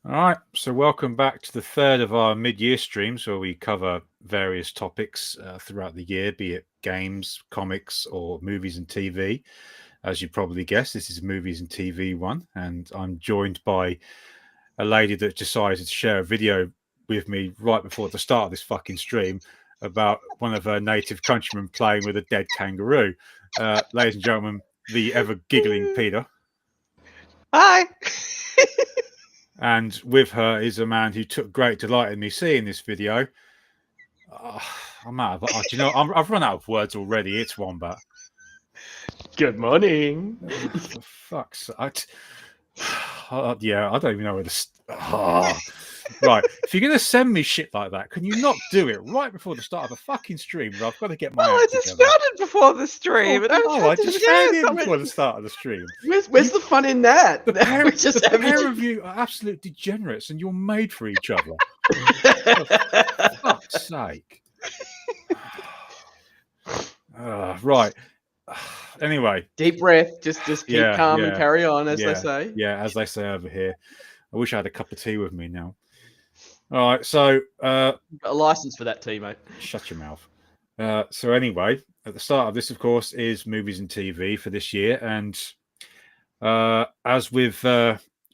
All right, so welcome back to the third of our mid-year streams where we cover various topics throughout the year, be it games, comics, or movies and TV. As you probably guessed, this is movies and TV one, and I'm joined by a lady that decided to share a video with me right before the start of this fucking stream about one of her native countrymen playing with a dead kangaroo. Ladies and gentlemen, the ever-giggling Peter. Hi. And with her is a man who took great delight in me seeing this video. I'm out of, do you know, I've run out of words already. It's Wombat. Good morning. For fuck's sake. Yeah, I don't even know where to. Right, if you're going to send me shit like that, can you not do it right before the start of a fucking stream where I've got to get my I just found it before the stream. I just found it before the start of the stream. Where's the fun in that? The pair of you are absolute degenerates and you're made for each other. For fuck's sake. Right. Anyway. Deep breath. Just keep calm and carry on, as they say. Yeah, as they say over here. I wish I had a cup of tea with me now. All right, so a license for that tea, mate. Shut your mouth. So anyway, at the start of this, of course, is movies and TV for this year, and as with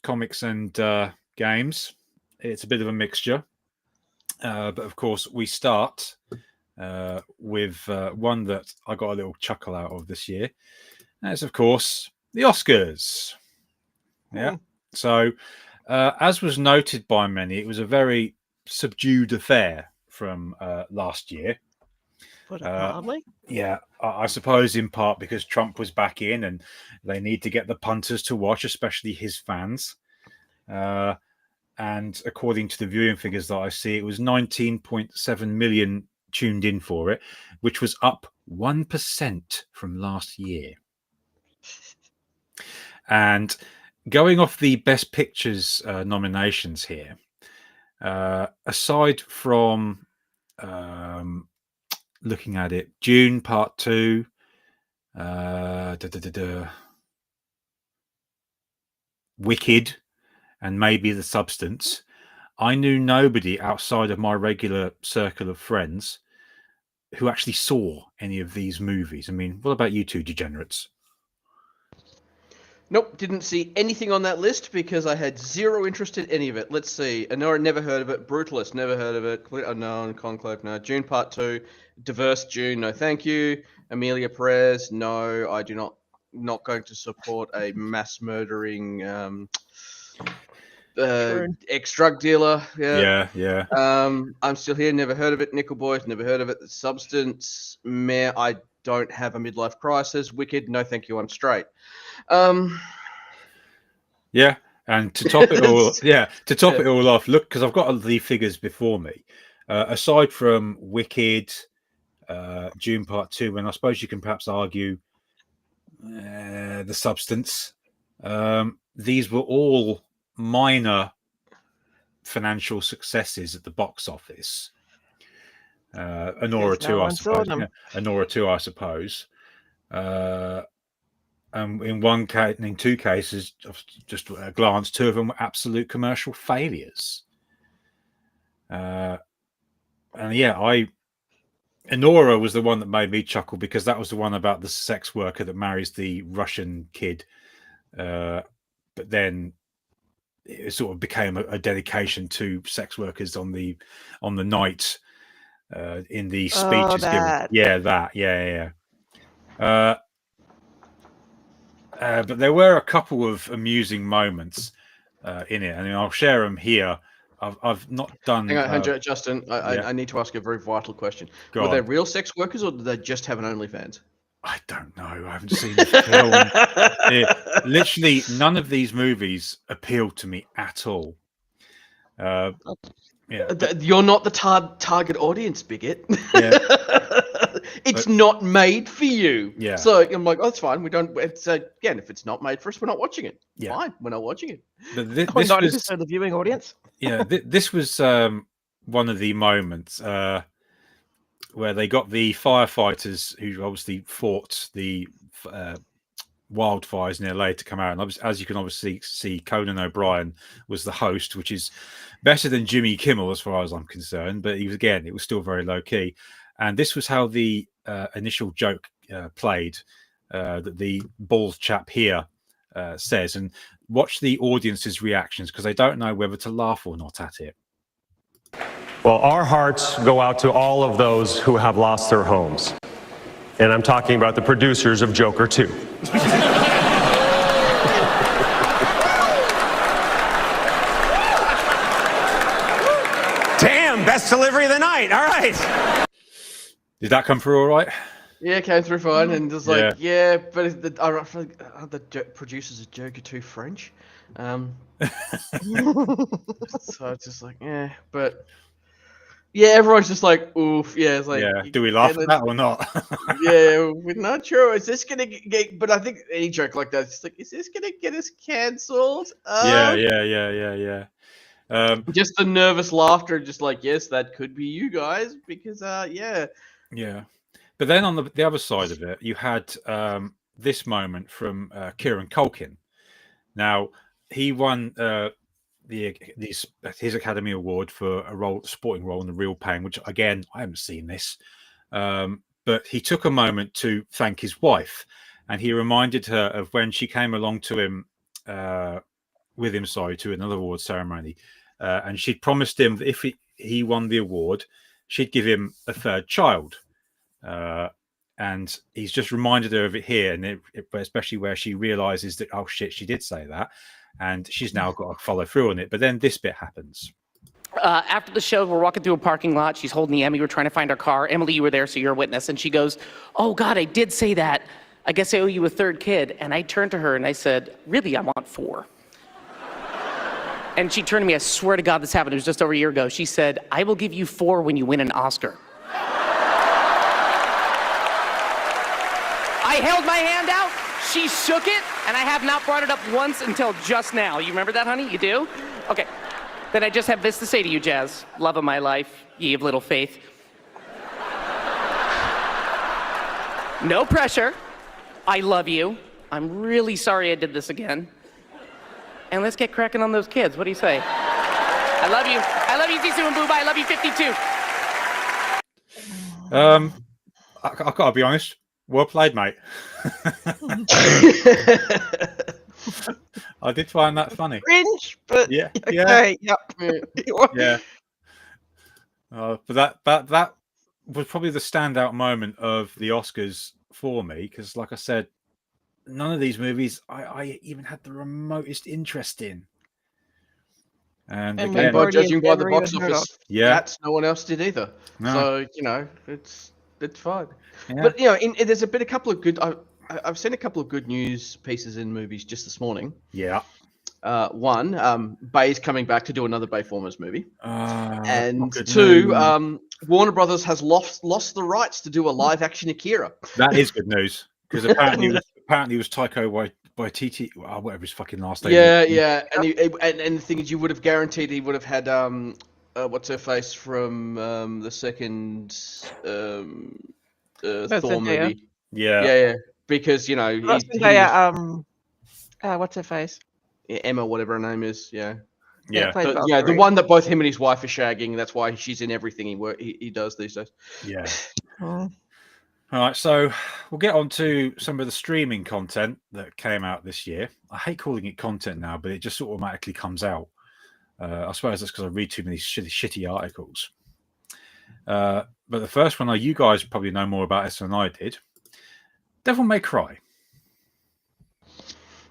comics and games, it's a bit of a mixture. But of course, we start with one that I got a little chuckle out of this year. That's, of course, the Oscars. Yeah. So, as was noted by many, it was a very subdued affair from last year. Put it mildly. Yeah, I suppose in part because Trump was back in and they need to get the punters to watch, especially his fans. And according to the viewing figures that I see, it was 19.7 million tuned in for it, which was up 1% from last year. And going off the Best Pictures nominations here, aside from looking at it, Dune Part 2, Wicked, and maybe The Substance, I knew nobody outside of my regular circle of friends who actually saw any of these movies. I mean, what about you two degenerates? Nope, didn't see anything on that list because I had zero interest in any of it. Let's see. Honora, never heard of it. Brutalist, never heard of it. Complete Unknown, Conclave, no. Dune Part 2, Diverse Dune, no thank you. Amelia Perez, no, I do not going to support a mass murdering ex-drug dealer. Yeah. I'm still here, never heard of it. Nickel Boys, never heard of it. The Substance, meh, I don't have a midlife crisis. Wicked, no thank you, I'm straight. Yeah, and to top it all, it all off, look, because I've got the figures before me. Aside from Wicked, Dune Part 2, and I suppose you can perhaps argue The Substance, these were all minor financial successes at the box office. Anora 2, I suppose. Anora 2, I suppose. In two cases, just at a glance, two of them were absolute commercial failures. Anora was the one that made me chuckle because that was the one about the sex worker that marries the Russian kid. But then it sort of became a dedication to sex workers on the night in the speeches given. Yeah, that. Yeah. But there were a couple of amusing moments in it. I mean, I'll share them here. I've not done. Hang on, Justin. I need to ask a very vital question. Were they real sex workers, or did they just have an OnlyFans? I don't know. I haven't seen the film. Literally, none of these movies appealed to me at all. You're not the target audience, bigot. Yeah. It's not made for you. Yeah. So I'm like, oh, that's fine. We don't. Again, if it's not made for us, we're not watching it. Yeah. Fine, we're not watching it. But this 90% of the viewing audience. Yeah, this was one of the moments where they got the firefighters who obviously fought the wildfires in LA to come out. And as you can obviously see, Conan O'Brien was the host, which is better than Jimmy Kimmel as far as I'm concerned. But it was still very low key. And this was how the initial joke played that the bald chap here says. And watch the audience's reactions because they don't know whether to laugh or not at it. Well, our hearts go out to all of those who have lost their homes. And I'm talking about the producers of Joker 2. Damn, best delivery of the night. All right. Did that come through all right? Yeah, came through fine, and just like, but the producers of Joker 2 French. So it's just like, but yeah, everyone's just like, oof, yeah, it's like, do we laugh at that or not? Yeah, we're not sure. Is this gonna get? But I think any joke like that, it's like, is this gonna get us cancelled? Yeah. Just the nervous laughter, just like, yes, that could be you guys, because yeah. But then on the other side of it, you had this moment from Kieran Culkin. Now he won his Academy Award for a supporting role in The Real Pain, which again I haven't seen this, but he took a moment to thank his wife, and he reminded her of when she came along to him to another award ceremony, and she'd promised him that if he won the award, she'd give him a third child. And he's just reminded her of it here, and especially where she realizes that, oh shit, she did say that, and she's now got to follow through on it. But then this bit happens. After the show, we're walking through a parking lot. She's holding the Emmy. We're trying to find our car. Emily, you were there, so you're a witness. And she goes, oh God, I did say that. I guess I owe you a third kid. And I turned to her and I said, really, I want 4. And she turned to me, I swear to God this happened. It was just over a year ago. She said, I will give you 4 when you win an Oscar. I held my hand out, she shook it, and I have not brought it up once until just now. You remember that, honey? You do? Okay. Then I just have this to say to you, Jazz. Love of my life, ye of little faith. No pressure. I love you. I'm really sorry I did this again. And let's get cracking on those kids. What do you say? I love you. I love you, Zizu and Booba. I love you, 52. I gotta be honest. Well played, mate. I did find that funny. Cringe, but yeah. Yep. Yeah. But that was probably the standout moment of the Oscars for me, because, like I said, none of these movies I even had the remotest interest in. And again, judging by the box office, that's no one else did either. No. So it's fine. Yeah. But there's a couple of good. I've seen a couple of good news pieces in movies just this morning. Yeah. One, Bay's coming back to do another Bayformers movie, and good 2, news. Warner Brothers has lost the rights to do a live action Akira. That is good news, because apparently it was Taika Waititi, whatever his fucking last name. Yeah. And the thing is, you would have guaranteed he would have had what's her face from the second Thor movie. Yeah. Because what's her face? Emma, whatever her name is. Yeah. The the one that both him and his wife are shagging. That's why she's in everything he does these days. Yeah. All right, so we'll get on to some of the streaming content that came out this year. I hate calling it content now, but it just automatically comes out. I suppose that's because I read too many shitty articles. But the first one, you guys probably know more about this than I did. Devil May Cry.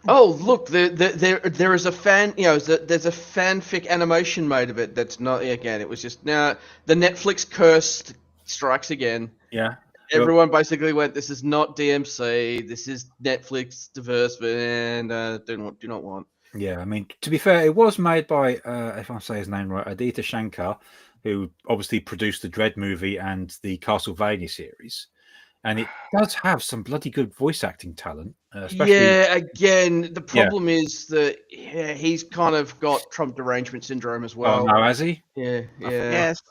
Oh, look, there is a fan, there's a fanfic animation made of it. That's not, again, it was just, now the Netflix curse strikes again. Yeah. Everyone basically went, this is not DMC, this is Netflix diverse, and do not want. Yeah, I mean, to be fair, it was made by, if I say his name right, Aditya Shankar, who obviously produced the Dread movie and the Castlevania series. And it does have some bloody good voice acting talent. Especially... Yeah, again, the problem is that he's kind of got Trump derangement syndrome as well. Oh, no, has he? Yeah. Yes.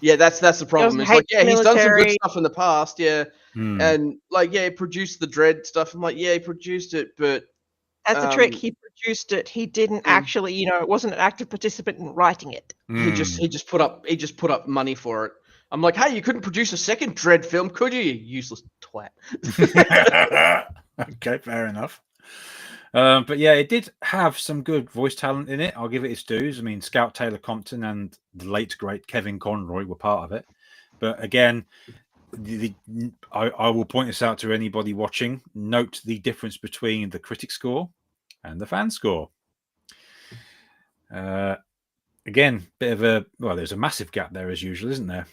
Yeah, that's the problem. It's like, he's done some good stuff in the past, And like, yeah, he produced the Dread stuff. I'm like, yeah, he produced it, but that's the trick. He produced it. He didn't actually, it wasn't an active participant in writing it. He just put up money for it. I'm like, hey, you couldn't produce a second Dread film, could you? You useless twat. Okay, fair enough. But yeah, it did have some good voice talent in it. I'll give it its dues. I mean, Scout Taylor Compton and the late great Kevin Conroy were part of it. But again, I will point this out to anybody watching. Note the difference between the critic score and the fan score. Again, there's a massive gap there as usual, isn't there?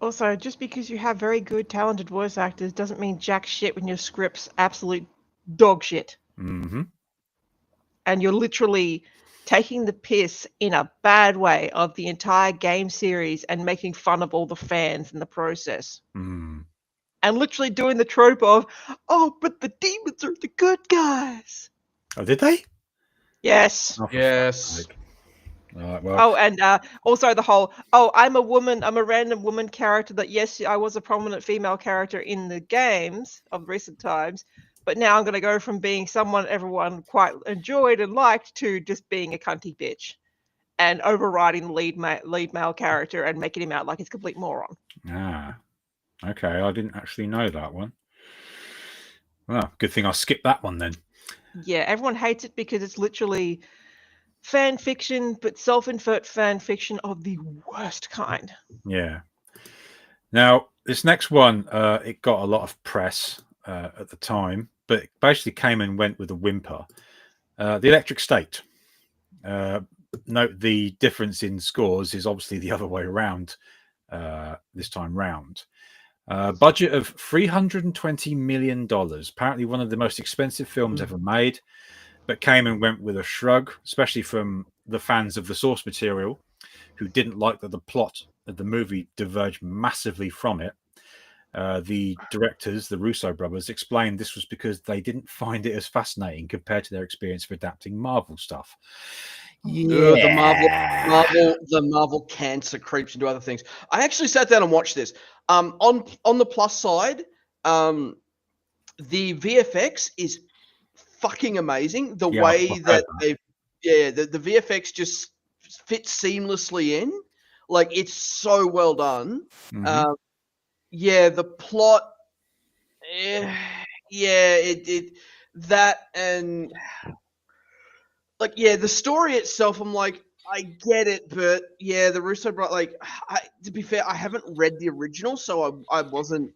Also, just because you have very good, talented voice actors doesn't mean jack shit when your script's absolute dog shit. Mm-hmm. And you're literally taking the piss in a bad way of the entire game series and making fun of all the fans in the process. Mm. And literally doing the trope of, oh, but the demons are the good guys. Oh, did they? Yes. Oh, yes. Right, well. Oh, and also the whole, I'm a woman, I'm a random woman character that, yes, I was a prominent female character in the games of recent times, but now I'm going to go from being someone everyone quite enjoyed and liked to just being a cunty bitch and overriding the lead male character and making him out like he's a complete moron. Ah, okay. I didn't actually know that one. Well, good thing I skipped that one then. Yeah, everyone hates it because it's literally fan fiction, but self-invert fan fiction of the worst kind. Yeah. Now, this next one, it got a lot of press at the time, but it basically came and went with a whimper. The Electric State. Note the difference in scores is obviously the other way around this time round. Budget of $320 million. Apparently one of the most expensive films ever made, but came and went with a shrug, especially from the fans of the source material who didn't like that the plot of the movie diverged massively from it. The directors, the Russo brothers, explained this was because they didn't find it as fascinating compared to their experience of adapting Marvel stuff. Yeah, the Marvel cancer creeps into other things. I actually sat down and watched this. On the plus side, the VFX is fucking amazing. The way that the VFX just fits seamlessly in, like it's so well done. Mm-hmm. The plot, that and like the story itself. I'm like, I get it, but the Russo brought to be fair, I haven't read the original, so I wasn't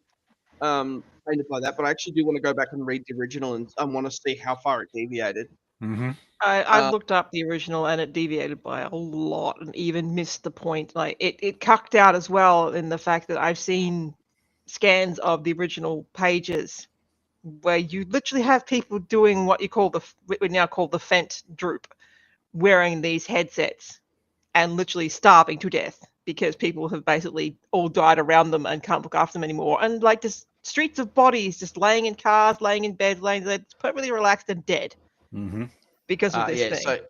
painted by that. But I actually do want to go back and read the original and I want to see how far it deviated. Mm-hmm. I looked up the original and it deviated by a lot and even missed the point. Like it cucked out as well in the fact that I've seen scans of the original pages where you literally have people doing what we now call the Fent droop, wearing these headsets and literally starving to death because people have basically all died around them and can't look after them anymore. And like just streets of bodies just laying in cars, laying in bed, perfectly relaxed and dead. Mm-hmm. Because of this thing.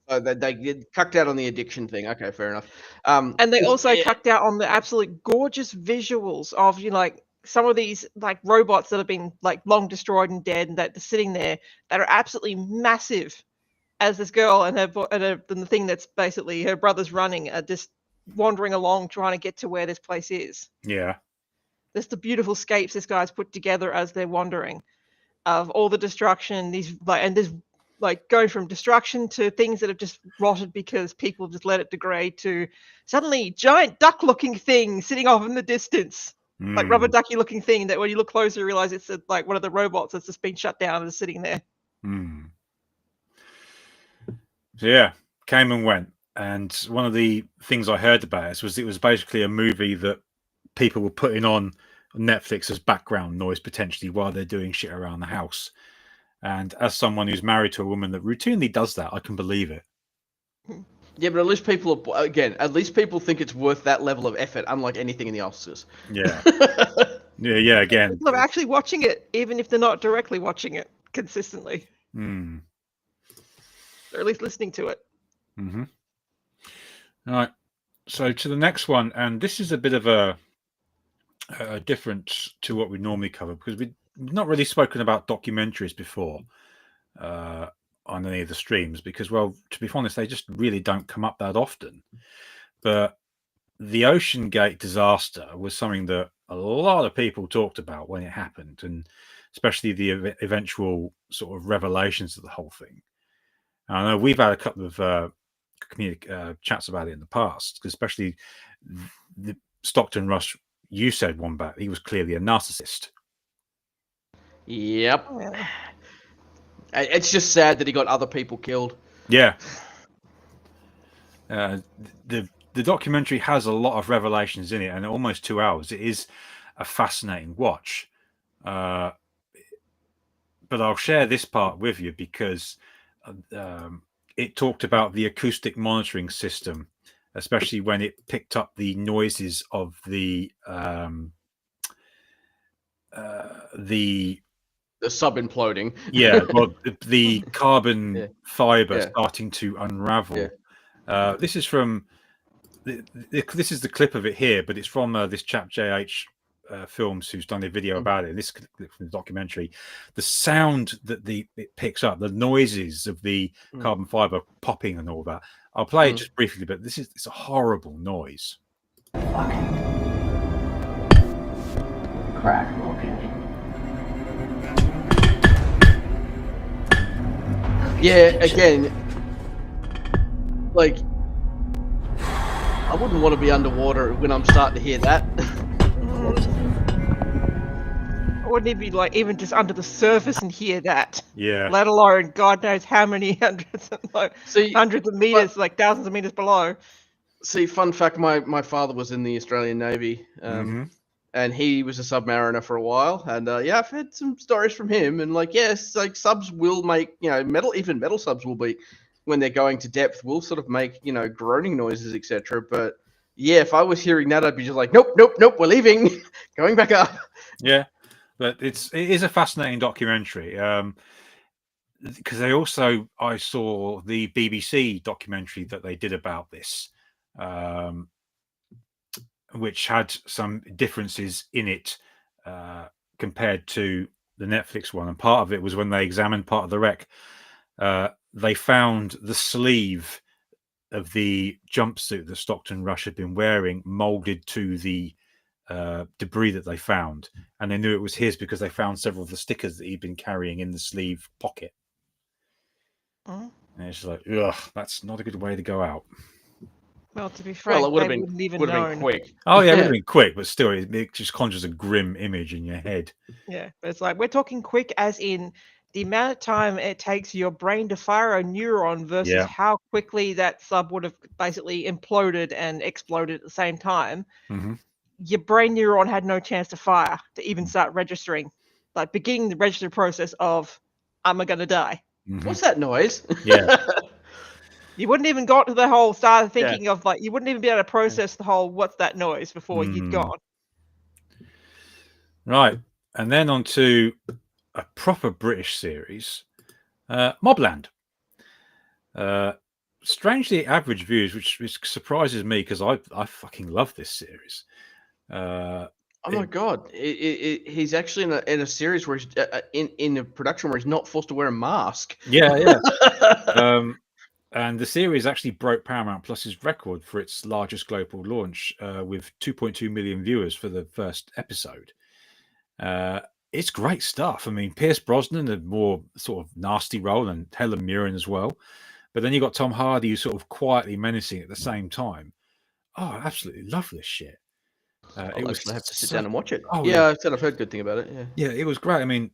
So they get cucked out on the addiction thing. Okay, fair enough. And they also cucked out on the absolute gorgeous visuals of some of these like robots that have been like long destroyed and dead, and that they're sitting there that are absolutely massive. As this girl and the thing that's basically her brother's running, just wandering along trying to get to where this place is. Yeah, there's the beautiful scapes this guy's put together as they're wandering, of all the destruction. There's going from destruction to things that have just rotted because people have just let it degrade to suddenly giant duck-looking thing sitting off in the distance, like rubber ducky-looking thing that when you look closer you realize it's like one of the robots that's just been shut down and is sitting there. So yeah, came and went. And one of the things I heard about it was basically a movie that people were putting on Netflix as background noise potentially while they're doing shit around the house. And as someone who's married to a woman that routinely does that, I can believe it. Yeah, but at least people think it's worth that level of effort, unlike anything in the Oscars. Yeah. yeah, again. People are actually watching it, even if they're not directly watching it consistently. Or at least listening to it. Mm-hmm. All right. So to the next one, and this is a bit of a different to what we normally cover because we've not really spoken about documentaries before on any of the streams because, well, to be honest, they just really don't come up that often. But the Ocean Gate disaster was something that a lot of people talked about when it happened, and especially the eventual sort of revelations of the whole thing. And I know we've had a couple of chats about it in the past, especially the Stockton Rush. You said one back, he was clearly a narcissist. Yep. Oh, yeah. It's just sad that he got other people killed. Yeah. The documentary has a lot of revelations in it, and almost 2 hours. It is a fascinating watch. But I'll share this part with you because it talked about the acoustic monitoring system, especially when it picked up the noises of the sub imploding. Yeah, well, the carbon fiber Yeah. starting to unravel. Yeah. This is from this is the clip of it here, but it's from this chap JH Films who's done a video about it. This clip from the documentary, the sound that it picks up, the noises of the carbon fiber popping and all that. I'll play it just briefly, but it's a horrible noise. Crack cocaine. Yeah, again, like, I wouldn't want to be underwater when I'm starting to hear that. Wouldn't it be like even just under the surface and hear that? Yeah. Let alone God knows how many hundreds See, of meters, like thousands of meters below. See, fun fact, my father was in the Australian Navy, and he was a submariner for a while, and yeah, I've heard some stories from him, and like, yes, like subs will make, you know, metal subs will be, when they're going to depth, will sort of make, you know, groaning noises, etc. But yeah, if I was hearing that, I'd be just like, nope, we're leaving, going back up. Yeah, but it is a fascinating documentary. Because I saw the BBC documentary that they did about this, which had some differences in it compared to the Netflix one. And part of it was when they examined part of the wreck, they found the sleeve of the jumpsuit that Stockton Rush had been wearing molded to the debris that they found. And they knew it was his because they found several of the stickers that he'd been carrying in the sleeve pocket. And it's like, ugh, that's not a good way to go out. Well, to be frank, Well, it would they have wouldn't even been known. quick. Oh yeah, it would have been quick, but still, it just conjures a grim image in your head. Yeah, but it's like we're talking quick as in the amount of time it takes your brain to fire a neuron versus how quickly that sub would have basically imploded and exploded at the same time. Your brain neuron had no chance to fire to even start registering, like beginning the register process of I'm gonna die. What's that noise? Yeah. You wouldn't even got to the whole start thinking of like you wouldn't even be able to process the whole what's that noise before you'd gone. Right, and then on to a proper British series, Mobland. Strangely average views, which surprises me because I fucking love this series. Oh my god! He's actually in a series where he's in a production where he's not forced to wear a mask. Yeah. And the series actually broke Paramount Plus's record for its largest global launch with 2.2 million viewers for the first episode. It's great stuff. I mean, Pierce Brosnan, a more sort of nasty role, and Helen Mirren as well. But then you got Tom Hardy, who's sort of quietly menacing at the same time. Oh, I absolutely love this shit. I'll actually have to sit down and watch it. Oh, yeah, I said I've heard good thing about it. Yeah, it was great. I mean,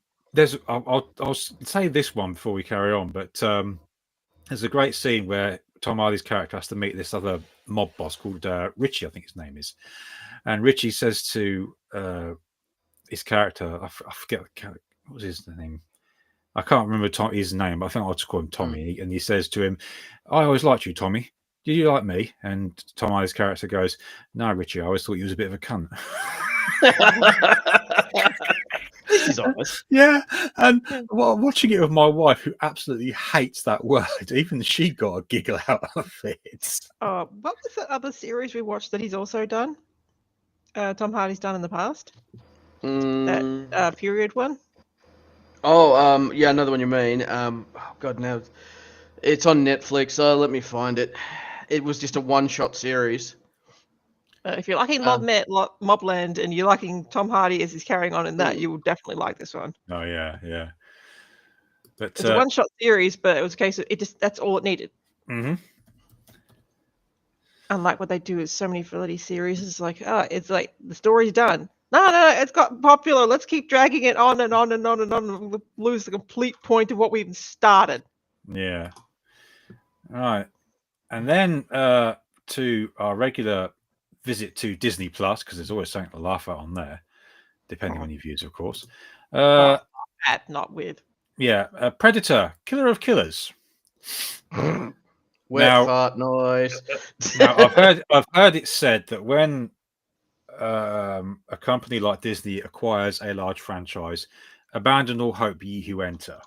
I'll say this one before we carry on, but there's a great scene where Tom Hardy's character has to meet this other mob boss called Richie, I think his name is, and Richie says to his character, I forget what was his name. I can't remember his name, but I think I'll just call him Tommy. And he says to him, "I always liked you, Tommy. Did you like me?" And Tom Hardy's character goes, "No, Richie, I always thought you was a bit of a cunt." This is honest. Yeah, and watching it with my wife, who absolutely hates that word, even she got a giggle out of it. What was the other series we watched that he's also done? Tom Hardy's done in the past. Mm. That period one. Oh, yeah, another one you mean. Oh God, now it's on Netflix. Let me find it. It was just a one-shot series. If you're liking Um, Mobland and you're liking Tom Hardy as he's carrying on in that, you will definitely like this one. Oh yeah, yeah. But It's a one-shot series, but it was a case of that's all it needed. mhm. Unlike what they do with so many bloody series, it's like, it's like the story's done. No, it's got popular. Let's keep dragging it on and on and on and on. And we'll lose the complete point of what we even started. Yeah. All right. And then to our regular visit to Disney Plus, because there's always something to laugh at on there, depending on your views, of course. Not weird. Yeah, Predator, Killer of Killers. Wet fart noise. Now, I've heard it said that when a company like Disney acquires a large franchise, abandon all hope, ye who enter.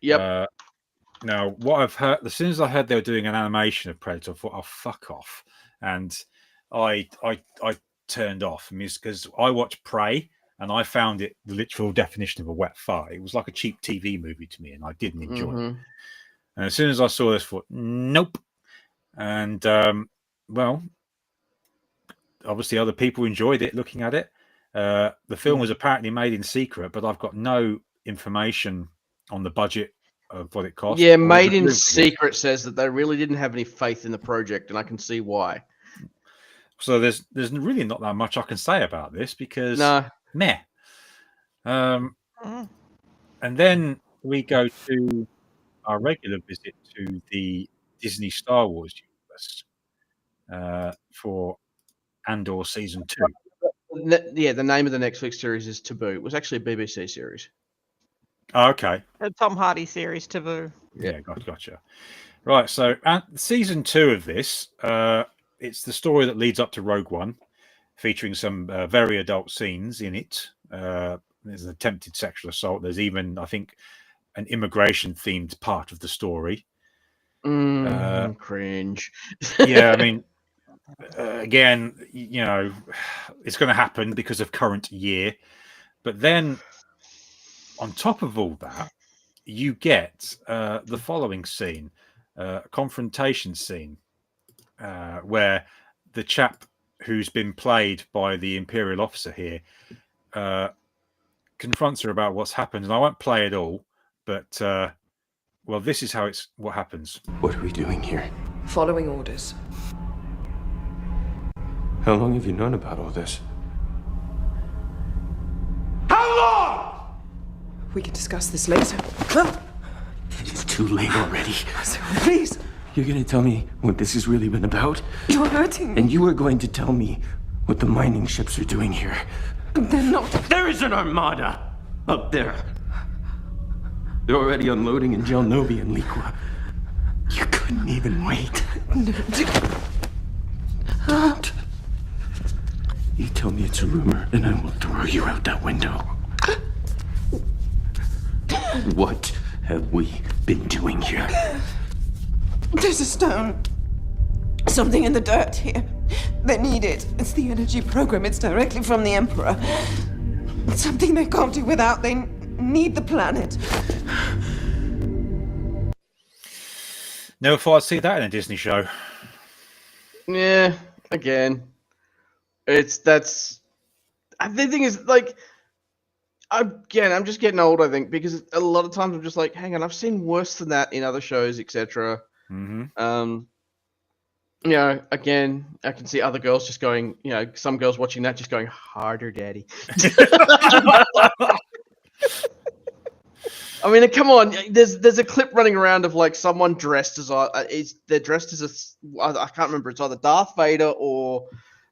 Yep. Now, what I've heard, as soon as I heard they were doing an animation of Predator, I thought, "Oh, fuck off!" And I turned off. Because I watched Prey, and I found it the literal definition of a wet fart. It was like a cheap TV movie to me, and I didn't enjoy it. And as soon as I saw this, I thought, "Nope." And well, obviously, other people enjoyed it. Looking at it, the film was apparently made in secret, but I've got no information on the budget of what it cost. Yeah, made in secret says that they really didn't have any faith in the project, and I can see why. So there's really not that much I can say about this because meh. And then we go to our regular visit to the Disney Star Wars universe for Andor season 2. Yeah, the name of the Netflix series is Taboo. It was actually a BBC series. Oh, okay. A Tom Hardy series, Taboo. Yeah, gotcha. Right, so season 2 of this, it's the story that leads up to Rogue One, featuring some very adult scenes in it. There's an attempted sexual assault. There's even, I think, an immigration-themed part of the story. Cringe. Yeah, I mean, again, you know, it's going to happen because of current year. But then, on top of all that, you get the following scene, a confrontation scene, where the chap who's been played by the Imperial officer here confronts her about what's happened. And I won't play it all, but well, this is what happens. What are we doing here? Following orders. How long have you known about all this? How long? We can discuss this later. It's too late already. So, please. You're gonna tell me what this has really been about? You're hurting me. And you are going to tell me what the mining ships are doing here. They're not. There is an armada up there. They're already unloading in Gel Novi and Liqua. You couldn't even wait. No, Don't. You tell me it's a rumor, and I will throw you out that window. What have we been doing here? There's a stone. Something in the dirt here. They need it. It's the energy program. It's directly from the Emperor. It's something they can't do without. They need the planet. Never thought I'd see that in a Disney show. Yeah, again, the thing is, like, I'm just getting old, I think, because a lot of times I'm just like, hang on, I've seen worse than that in other shows, etc. You know, again, I can see other girls just going, you know, some girls watching that just going, harder, daddy. I mean, come on. There's a clip running around of like someone dressed as they're dressed as I can't remember. It's either Darth Vader or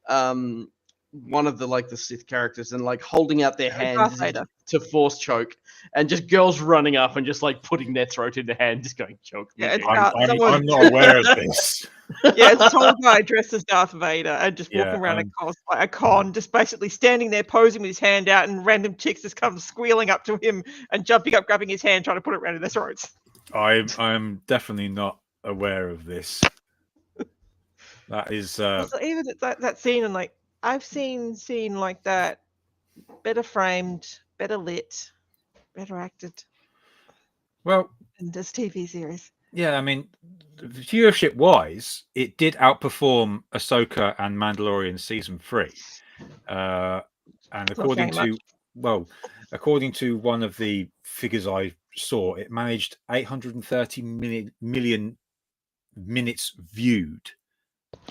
one of the Sith characters, and like holding out their hands to force choke, and just girls running up and just like putting their throat in their hand, just going choke. Yeah, I'm not aware of this. Yeah, it's a tall guy dressed as Darth Vader and just walking around a con, just basically standing there posing with his hand out, and random chicks just come squealing up to him and jumping up, grabbing his hand, trying to put it around their throats. I'm definitely not aware of this. That is Also, even that scene, and like I've seen like that, better framed, better lit, better acted Well, than this TV series. yeah, I mean, viewership wise, it did outperform Ahsoka and Mandalorian season 3. And It's not saying much. according to one of the figures I saw, it managed 830 million minutes viewed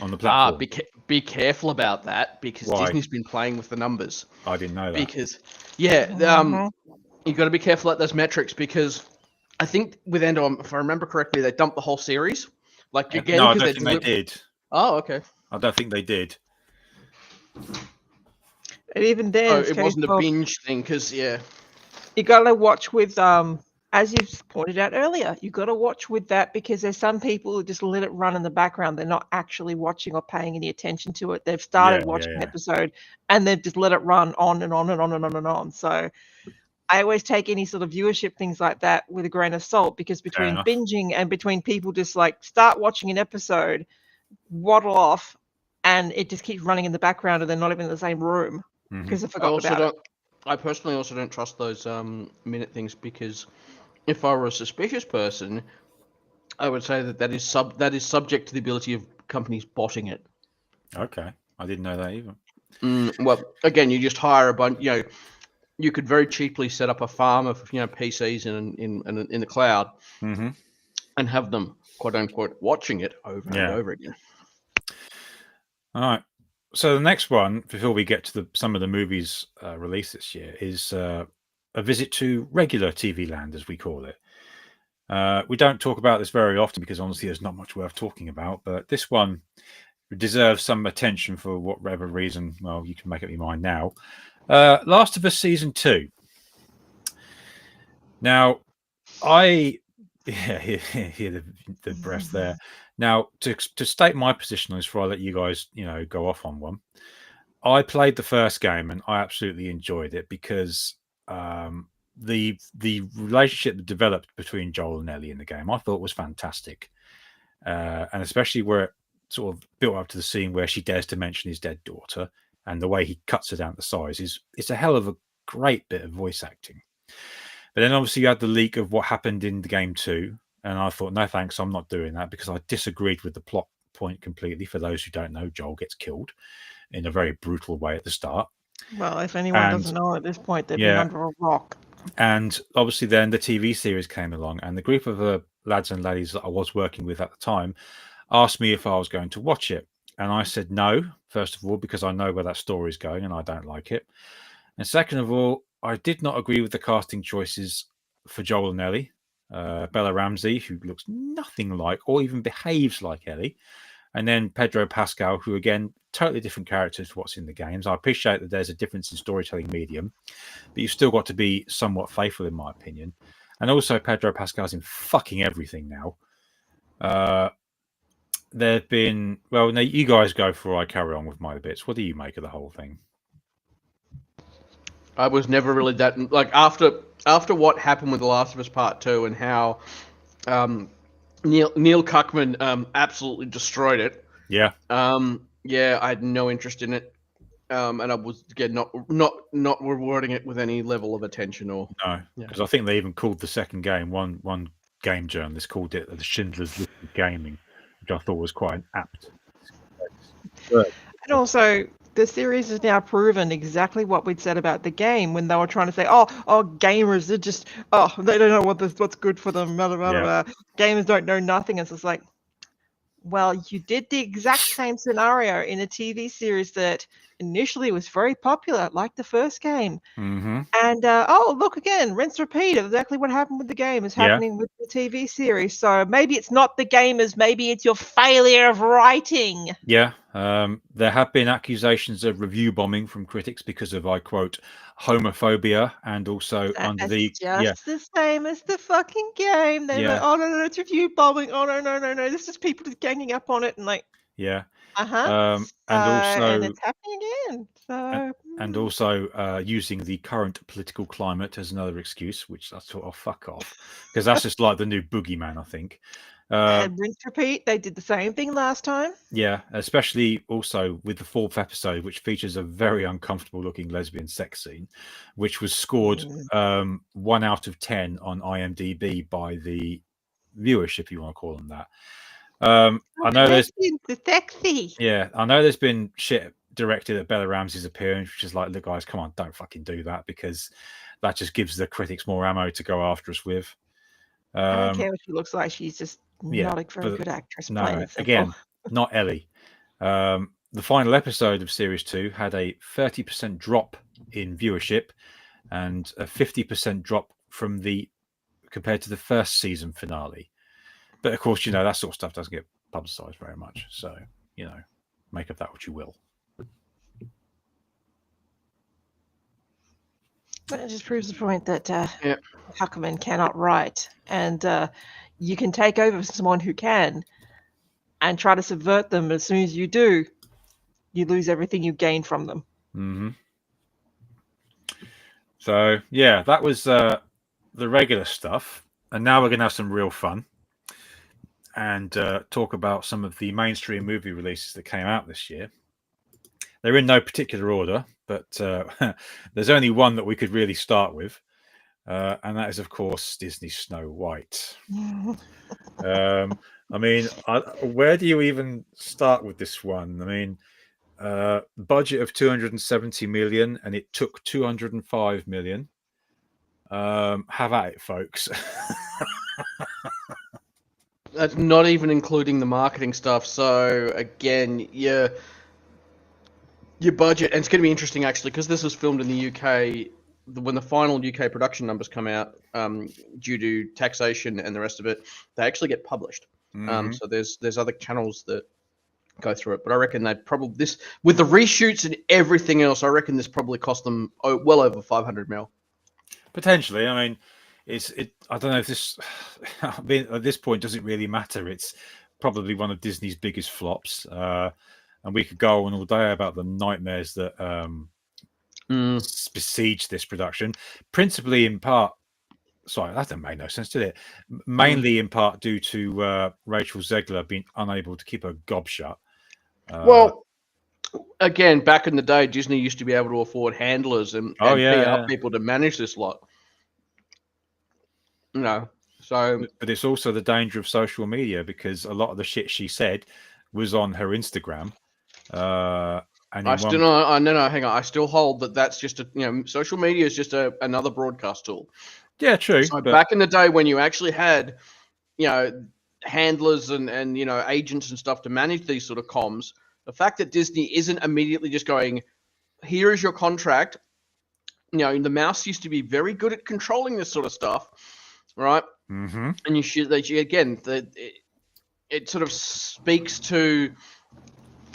on the platform. Be careful about that, because Why? Disney's been playing with the numbers. I didn't know that. Because you got to be careful at those metrics, because I think with Endor, if I remember correctly, they dumped the whole series. Like again, no, I because don't think they did. Oh, okay. I don't think they did. And even then, Oh, it's it case wasn't a of- binge thing, because you gotta watch with as you've pointed out earlier, you gotta watch with that, because there's some people who just let it run in the background. They're not actually watching or paying any attention to it. They've started watching an episode and they've just let it run on and on and on and on and on. So I always take any sort of viewership things like that with a grain of salt, because between enough. binging and between people just like start watching an episode, waddle off, and it just keeps running in the background and they're not even in the same room because I forgot about it. I personally also don't trust those minute things, because if I were a suspicious person, I would say that is subject to the ability of companies botting it. Okay, I didn't know that either. Well, again, you just hire a bunch. You could very cheaply set up a farm of PCs in the cloud, and have them, quote unquote, watching it over and over again. All right. So the next one, before we get to some of the movies released this year, is a visit to regular TV land, as we call it. We don't talk about this very often because honestly, there's not much worth talking about. But this one deserves some attention for whatever reason. Well, you can make up your mind now. Last of Us Season 2. Now, hear the breath there. Now, to state my position on this before I let you guys, go off on one. I played the first game and I absolutely enjoyed it, because the relationship that developed between Joel and Ellie in the game, I thought was fantastic. And especially where it sort of built up to the scene where she dares to mention his dead daughter, and the way he cuts her down to size it's a hell of a great bit of voice acting. But then obviously you had the leak of what happened in the game 2, and I thought, no thanks, I'm not doing that, because I disagreed with the plot point completely. For those who don't know, Joel gets killed in a very brutal way at the start. Well, if anyone doesn't know at this point, they've been under a rock. And obviously then the TV series came along, and the group of lads and ladies that I was working with at the time asked me if I was going to watch it. And I said no, first of all, because I know where that story is going and I don't like it. And second of all, I did not agree with the casting choices for Joel and Ellie. Bella Ramsey, who looks nothing like or even behaves like Ellie. And then Pedro Pascal, who, again, totally different characters to what's in the games. I appreciate that there's a difference in storytelling medium, but you've still got to be somewhat faithful, in my opinion. And also, Pedro Pascal's in fucking everything now. There have been... Well, now you guys go before I carry on with my bits. What do you make of the whole thing? I was never really that... Like, after what happened with The Last of Us Part 2 and how... Neil Cuckman absolutely destroyed it. Yeah. Yeah, I had no interest in it, and I was again not rewarding it with any level of attention or. No, because I think they even called the second game one game journalist called it the Schindler's List of gaming, which I thought was quite an apt. And also, the series has now proven exactly what we'd said about the game when they were trying to say, oh, gamers are just, they don't know what's good for them. Blah, blah, blah. Gamers don't know nothing. It's just like, well, you did the exact same scenario in a TV series that initially was very popular, like the first game. Mm-hmm. And, look again, rinse, repeat. Exactly what happened with the game is happening with the TV series. So maybe it's not the gamers, maybe it's your failure of writing. Yeah. There have been accusations of review bombing from critics because of, I quote, homophobia, and also That's the same as the fucking game. They were, no, it's review bombing. Oh, no. This is people just ganging up on it and like. Yeah. And it's happening again. So and also using the current political climate as another excuse, which I thought, fuck off, because that's just like the new boogeyman, I think. And rinse repeat. They did the same thing last time. Yeah, especially also with the 4th episode, which features a very uncomfortable looking lesbian sex scene, which was scored 1 out of 10 on IMDb by the viewership, if you want to call them that. I know there's sexy. Yeah, I know there's been shit directed at Bella Ramsey's appearance, which is like, look, guys, come on, don't fucking do that, because that just gives the critics more ammo to go after us with. I don't care what she looks like. She's just not a very good actress. No, again, not Ellie. The final episode of Series 2 had a 30% drop in viewership and a 50% drop compared to the first season finale. But of course, that sort of stuff doesn't get publicized very much. So, make of that what you will. But it just proves the point that Huckerman cannot write. And you can take over someone who can and try to subvert them. As soon as you do, you lose everything you gain from them. Mm-hmm. So, yeah, that was the regular stuff. And now we're going to have some real fun and talk about some of the mainstream movie releases that came out this year. They're in no particular order, but there's only one that we could really start with. And that is, of course, Disney's Snow White. I mean, where do you even start with this one? I mean, budget of 270 million, and it took 205 million. Have at it, folks. That's not even including the marketing stuff. So again, your budget, and it's going to be interesting actually, because this was filmed in the UK. When the final UK production numbers come out, due to taxation and the rest of it, they actually get published. So there's other channels that go through it, but I reckon they probably with the reshoots and everything else, I reckon this probably cost them well over 500 mil. Potentially. I mean, I don't know if this at this point does it really matter. It's probably one of Disney's biggest flops, and we could go on all day about the nightmares that besieged this production, principally in part. Sorry, that didn't make no sense, did it? Mainly in part due to Rachel Zegler being unable to keep her gob shut. Well, again, back in the day, Disney used to be able to afford handlers and PR people to manage this lot. So. But it's also the danger of social media, because a lot of the shit she said was on her Instagram. And I still no, hang on. I still hold that that's just social media is just another broadcast tool. Yeah, true. So back in the day when you actually had, handlers and agents and stuff to manage these sort of comms, the fact that Disney isn't immediately just going, here is your contract. The mouse used to be very good at controlling this sort of stuff, right? Mm-hmm. And it sort of speaks to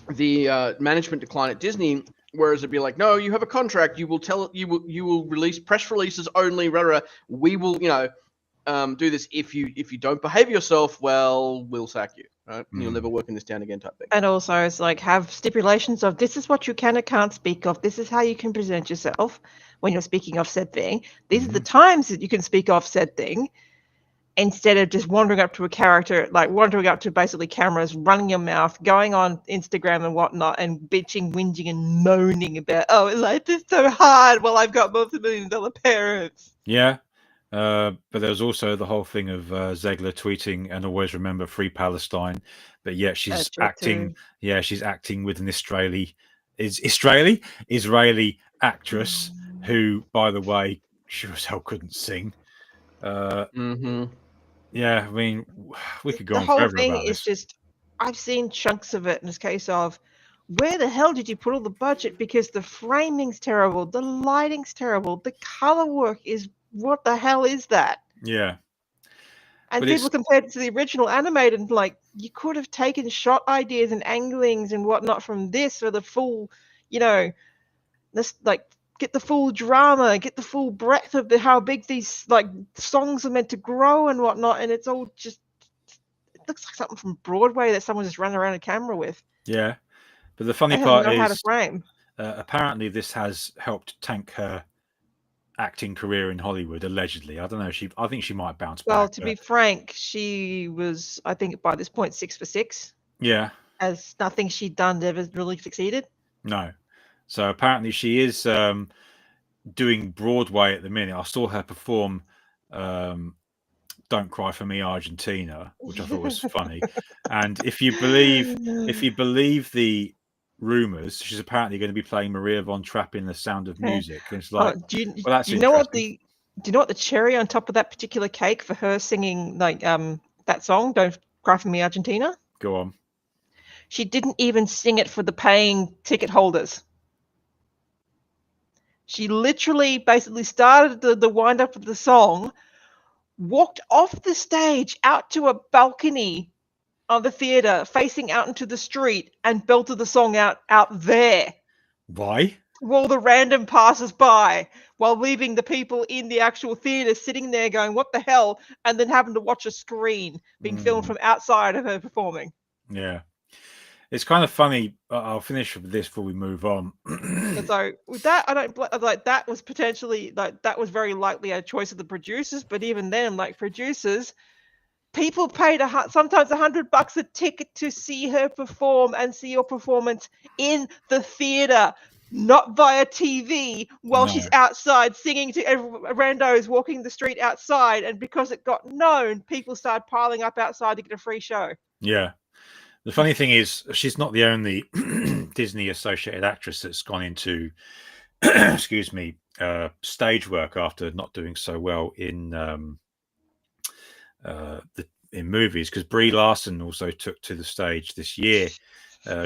the management decline at Disney. Whereas it'd be like, no, you have a contract. You will release press releases only. We will, do this. If you don't behave yourself, well, we'll sack you. Right? You'll never work in this town again, type thing. And also, it's like have stipulations of this is what you can and can't speak of. This is how you can present yourself when you're speaking of said thing. These are the times that you can speak of said thing. Instead of just wandering up to a character, like wandering up to basically cameras, running your mouth, going on Instagram and whatnot, and bitching, whinging, and moaning about, life is so hard. Well, I've got multi-million-dollar parents. Yeah. But there's also the whole thing of Zegler tweeting and always remember Free Palestine. But yet she's acting. Yeah, she's acting with an Israeli actress who, by the way, sure as hell couldn't sing. Yeah, I mean, we could go on forever about this. The whole thing is just, I've seen chunks of it in this case of, where the hell did you put all the budget? Because the framing's terrible, the lighting's terrible, the color work is, what the hell is that? Yeah. And people compared it to the original animated, like, you could have taken shot ideas and anglings and whatnot from this for the full, this, like, get the full drama, get the full breadth of how big these songs are meant to grow and whatnot, and it's all just, it looks like something from Broadway that someone just ran around a camera with. Yeah, but the funny part is, how to frame. Apparently this has helped tank her acting career in Hollywood. Allegedly, I don't know. I think she might bounce Well, back. to be frank, she was, I think, by this point, 6 for 6. Yeah, As nothing she'd done ever really succeeded. no. So apparently she is doing Broadway at the minute. I saw her perform "Don't Cry for Me, Argentina," which I thought was funny. And if you believe the rumors, she's apparently going to be playing Maria von Trapp in The Sound of Music. And it's like, do well, that's you know what interesting. do you know what the cherry on top of that particular cake for her singing that song, "Don't Cry for Me, Argentina"? Go on. She didn't even sing it for the paying ticket holders. She literally basically started the wind up of the song, walked off the stage out to a balcony of the theater facing out into the street and belted the song out there Why? while the random passers by, while leaving the people in the actual theater sitting there going, what the hell? And then having to watch a screen being filmed from outside of her performing. Yeah. It's kind of funny. I'll finish with this before we move on. So with that, I don't like that was potentially that was very likely a choice of the producers, but even then, like producers, people paid sometimes $100 a ticket to see her perform and see your performance in the theater, not via TV while she's outside singing to randos walking the street outside. And because it got known, people started piling up outside to get a free show. Yeah. The funny thing is, she's not the only Disney associated actress that's gone into, excuse me, stage work after not doing so well in movies. Because Brie Larson also took to the stage this year.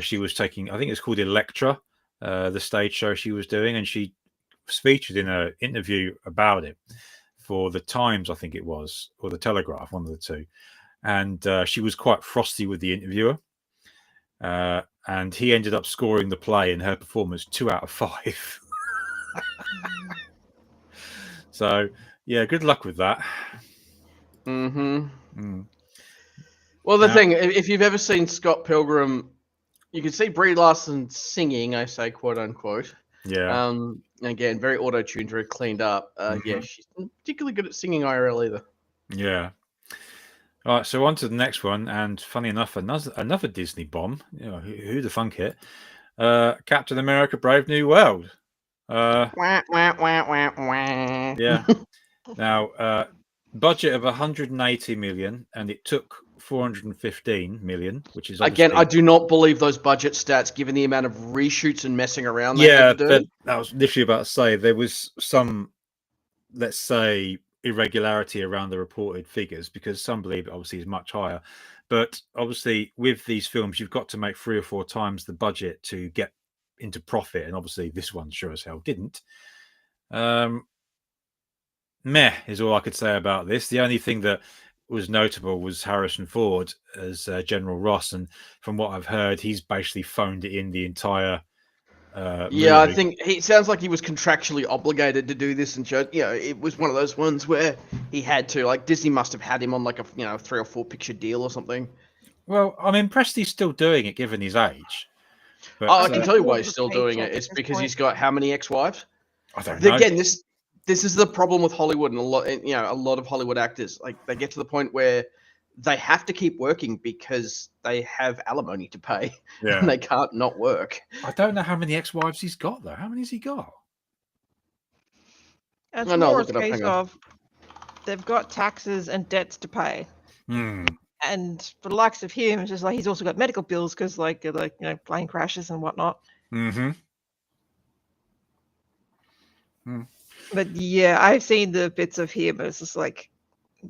She was taking, I think it's called Elektra, the stage show she was doing, and she was featured in an interview about it for the Times, I think it was, or the Telegraph, one of the two. And she was quite frosty with the interviewer. And he ended up scoring the play and her performance 2 out of 5. So, yeah, good luck with that. Mm-hmm. Well, the thing, if you've ever seen Scott Pilgrim, you can see Brie Larson singing, I say, quote unquote. Yeah. Again, very auto-tuned, very cleaned up. Yeah, she's not particularly good at singing IRL either. Yeah. All right, so on to the next one, and funny enough, another Disney bomb. You know, who the funk it? Captain America: Brave New World. Wah, wah, wah, wah, wah. Yeah. Now, budget of 180 million, and it took 415 million, which is Again, obviously... I do not believe those budget stats, given the amount of reshoots and messing around. Yeah, they had to do. I was literally about to say there was some, let's say, irregularity around the reported figures, because some believe it obviously is much higher. But obviously, with these films, you've got to make 3 or 4 times the budget to get into profit, and obviously this one sure as hell didn't. Meh is all I could say about this. The only thing that was notable was Harrison Ford as General Ross, and from what I've heard, he's basically phoned it in the entire Yeah, I movie. think it sounds like he was contractually obligated to do this, and it was one of those ones where he had to. Like Disney must have had him on like a 3 or 4 picture deal or something. Well, I'm impressed he's still doing it given his age. But, I can tell you why Ford he's still was doing paycheck it. at It's this because point. he's got how many ex-wives? I don't know. Again, this is the problem with Hollywood, and a lot of Hollywood actors, like they get to the point where they have to keep working because they have alimony to pay, Yeah. and they can't not work. I don't know how many ex-wives he's got though. How many has he got? It's No, more look a it up, case hang on. of they've got taxes and debts to pay. Hmm. And for the likes of him, it's just like he's also got medical bills because plane crashes and whatnot. Mm-hmm. But yeah, I've seen the bits of him. It's just like,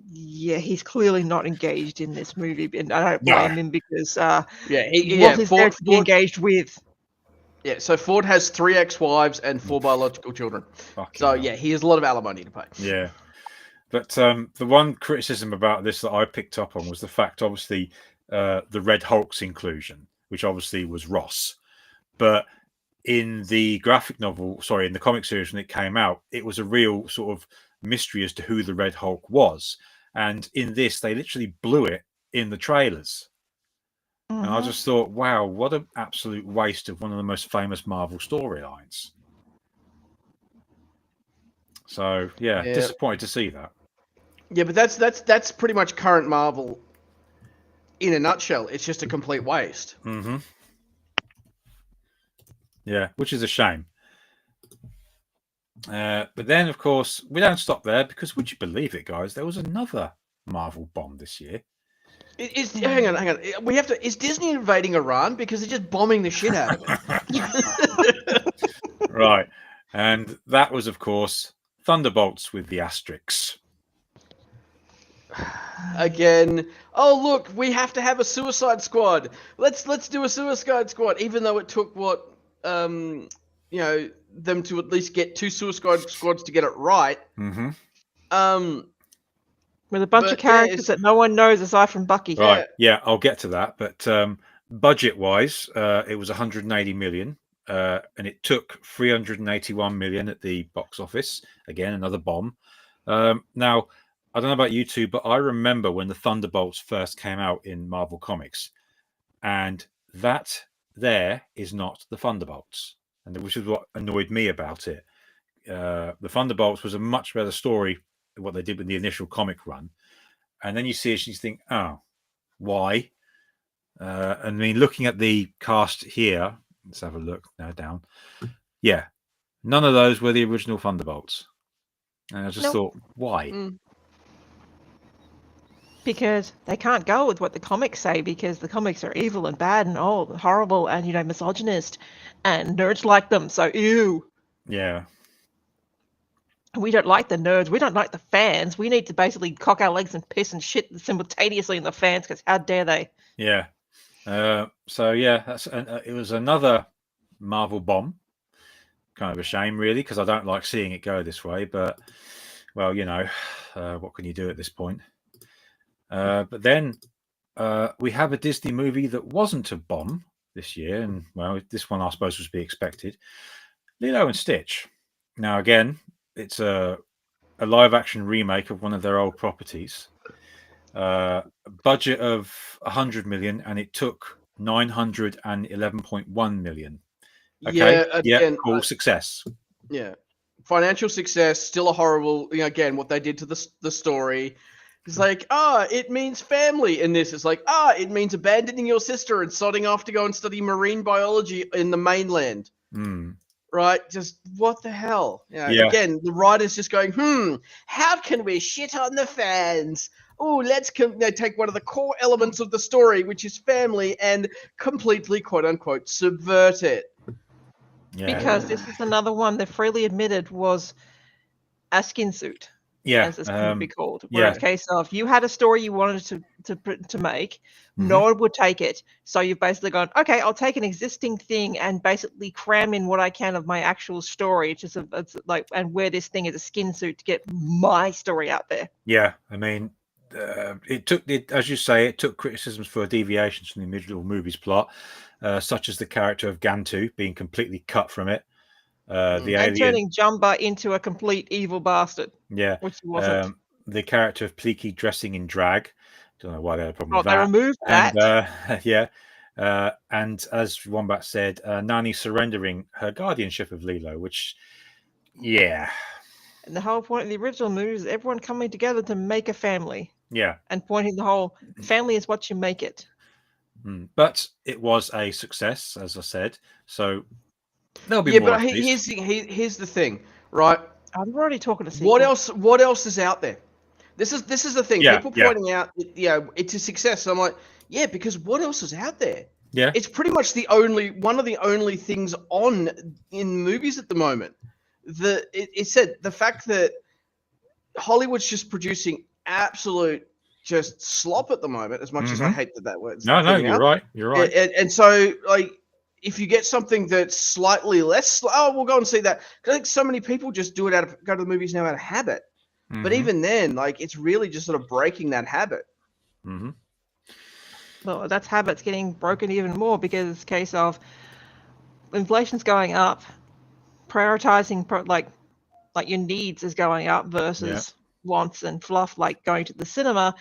yeah, he's clearly not engaged in this movie, and I don't blame him because Yeah, what is there to be engaged with? Yeah, so Ford has 3 ex-wives and 4 biological children. Fucking So hell. yeah, he has a lot of alimony to pay. Yeah. But the one criticism about this that I picked up on was the fact, obviously, the Red Hulk's inclusion, which obviously was Ross. But in the in the comic series when it came out, it was a real sort of mystery as to who the Red Hulk was. And in this, they literally blew it in the trailers. And I just thought, wow, what an absolute waste of one of the most famous Marvel storylines. So yeah, Yeah. disappointed to see that. Yeah, but that's pretty much current Marvel in a nutshell. It's just a complete waste. Mm-hmm. Yeah, which is a shame. But then, of course, we don't stop there because would you believe it, guys? There was another Marvel bomb this year. Hang on. We have to. Is Disney invading Iran because they're just bombing the shit out of it? Right. And that was, of course, Thunderbolts with the asterisks. Again, oh look, we have to have a Suicide Squad. Let's do a Suicide Squad, even though it took them to at least get 2 Suicide Squads to get it right. Mm-hmm. With a bunch of characters that no one knows aside from Bucky. Right. Yeah, I'll get to that. But budget-wise, it was 180 million, and it took 381 million at the box office. Again, another bomb. Now, I don't know about you two, but I remember when the Thunderbolts first came out in Marvel Comics, and that there is not the Thunderbolts, and which is what annoyed me about it. The Thunderbolts was a much better story than what they did with the initial comic run, and then you see it and you think, oh, why? I mean, looking at the cast here, let's have a look now down. Yeah, none of those were the original Thunderbolts, and I just thought, why? Because they can't go with what the comics say, because the comics are evil and bad and horrible and misogynist, and nerds like them. So ew. Yeah. We don't like the nerds. We don't like the fans. We need to basically cock our legs and piss and shit simultaneously in the fans, because how dare they? Yeah. So yeah, it was another Marvel bomb. Kind of a shame, really, because I don't like seeing it go this way. But well, what can you do at this point? But then we have a Disney movie that wasn't a bomb this year, and well, this one I suppose was to be expected. Lilo and Stitch. Now again, it's a live-action remake of one of their old properties. Budget of 100 million, and it took 911.1 million. Okay, again, cool, success. Yeah, financial success, still a horrible. Again, what they did to the story. It's like, it means family in this. It's like, it means abandoning your sister and sodding off to go and study marine biology in the mainland. Right? Just what the hell? Again, the writer's just going, how can we shit on the fans? Oh, let's take one of the core elements of the story, which is family, and completely, quote unquote, subvert it. Yeah. Because this is another one that freely admitted was a skin suit. Yeah, as it's going to be called. Where it's a case of you had a story you wanted to make, no one would take it. So you've basically gone, okay, I'll take an existing thing and basically cram in what I can of my actual story. It's like, and wear this thing as a skin suit to get my story out there. Yeah, I mean, as you say, it took criticisms for deviations from the original movie's plot, such as the character of Gantu being completely cut from it. The alien turning Jumba into a complete evil bastard. Yeah, which he wasn't. The character of Pleaky dressing in drag. Don't know why they had a problem with that. They removed that. And, and as Wombat said, Nani surrendering her guardianship of Lilo, which, yeah. And the whole point of the original movie is everyone coming together to make a family. Yeah. And pointing the whole family is what you make it. But it was a success, as I said. So there'll be more. But here's the thing, right? I'm already talking to sequel. What else is out there? This is the thing. People pointing out, it's a success. And I'm like, yeah, because what else is out there? Yeah, it's pretty much one of the only things on in movies at the moment. It said the fact that Hollywood's just producing absolute just slop at the moment. As much as I hate that word. No, you're right. You're right. And so like, if you get something that's slightly less, we'll go and see that. Because I think so many people just go to the movies now out of habit. But even then, like, it's really just sort of breaking that habit. Well, that's habits getting broken even more, because it's a case of inflation's going up, prioritizing like your needs is going up versus wants and fluff, like going to the cinema.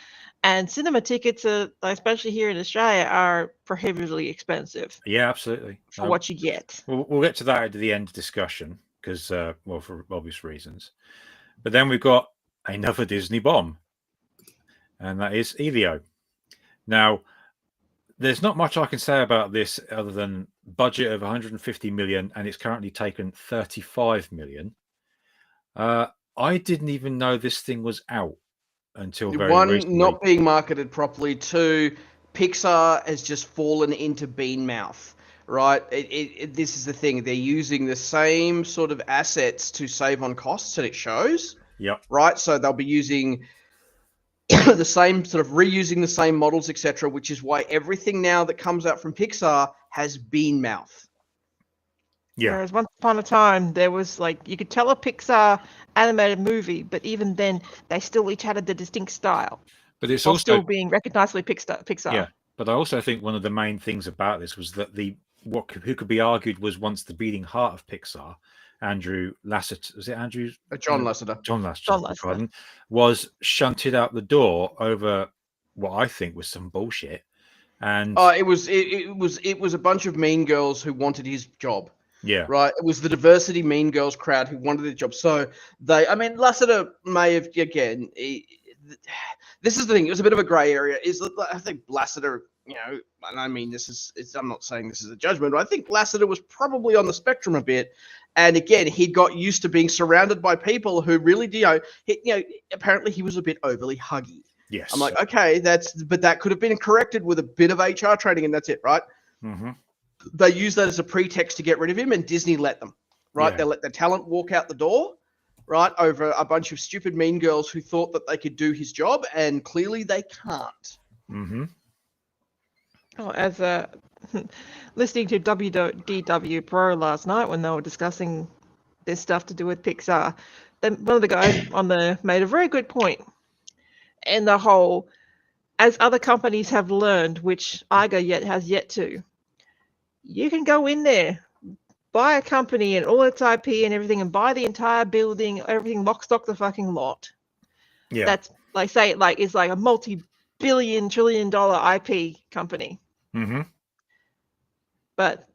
And cinema tickets, especially here in Australia, are prohibitively expensive. Yeah, absolutely. For what you get. We'll get to that at the end of discussion, because, for obvious reasons. But then we've got another Disney bomb, and that is Elio. Now, there's not much I can say about this other than budget of 150 million, and it's currently taken 35 million. I didn't even know this thing was out until very One, recently. not being marketed properly. Two, Pixar has just fallen into bean mouth, right? This is the thing. They're using the same sort of assets to save on costs, and it shows, Yep. right? So they'll be using the same sort of reusing the same models, etc., which is why everything now that comes out from Pixar has bean mouth. Yeah. Whereas once upon a time, there was like, you could tell a Pixar animated movie, but even then, they still each had a distinct style, But it's while also still being recognizably Pixar. Yeah, but I also think one of the main things about this was that who could be argued was once the beating heart of Pixar, Andrew Lasseter, was it Andrew? John Lasseter. John Lasseter, John beg your Lasseter. pardon, was shunted out the door over what I think was some bullshit. And It was a bunch of mean girls who wanted his job. yeah, Right, it was the diversity mean girls crowd who wanted the job. So Lasseter may have this is the thing. It was a bit of a grey area. I think Lasseter, and I mean I'm not saying this is a judgment, but I think Lasseter was probably on the spectrum a bit. And again, he got used to being surrounded by people who really, apparently he was a bit overly huggy. yes, I'm like, okay, but that could have been corrected with a bit of HR training, and that's it, right? mm-hmm. They use that as a pretext to get rid of him, and Disney let them, right? Yeah. They let the talent walk out the door, right, over a bunch of stupid mean girls who thought that they could do his job, and clearly they can't. Mm-hmm. Oh, as listening to WDW Pro last night when they were discussing this stuff to do with Pixar, one of the guys on there made a very good point. And the whole, as other companies have learned, which Iger has yet to, you can go in there, buy a company and all its IP and everything, and buy the entire building, everything lock, stock, the fucking lot. Yeah, That's is like a multi-billion, trillion-dollar IP company. mm-hmm. But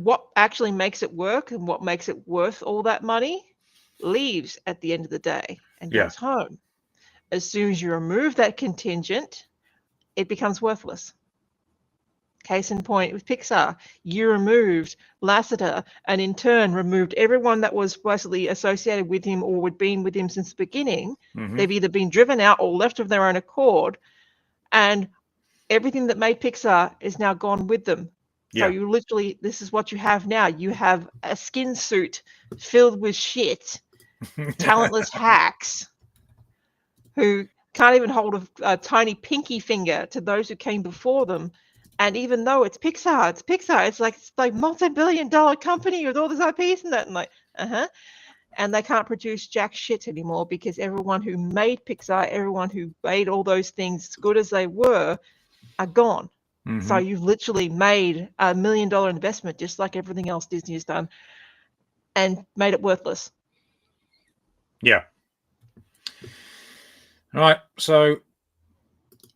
what actually makes it work and what makes it worth all that money leaves at the end of the day and Yeah. goes home. As soon as you remove that contingent, it becomes worthless. Case in point with Pixar, you removed Lasseter and in turn removed everyone that was basically associated with him or had been with him since the beginning. Mm-hmm. They've either been driven out or left of their own accord, and everything that made Pixar is now gone with them. Yeah. So you literally, this is what you have now. You have a skin suit filled with shit, talentless hacks who can't even hold a tiny pinky finger to those who came before them. And even though it's Pixar, it's like multi-billion-dollar company with all this IPs and that, and like, and they can't produce jack shit anymore because everyone who made Pixar, everyone who made all those things as good as they were, are gone. Mm-hmm. So you've literally made $1 million investment, just like everything else Disney has done, and made it worthless. Yeah. All right. So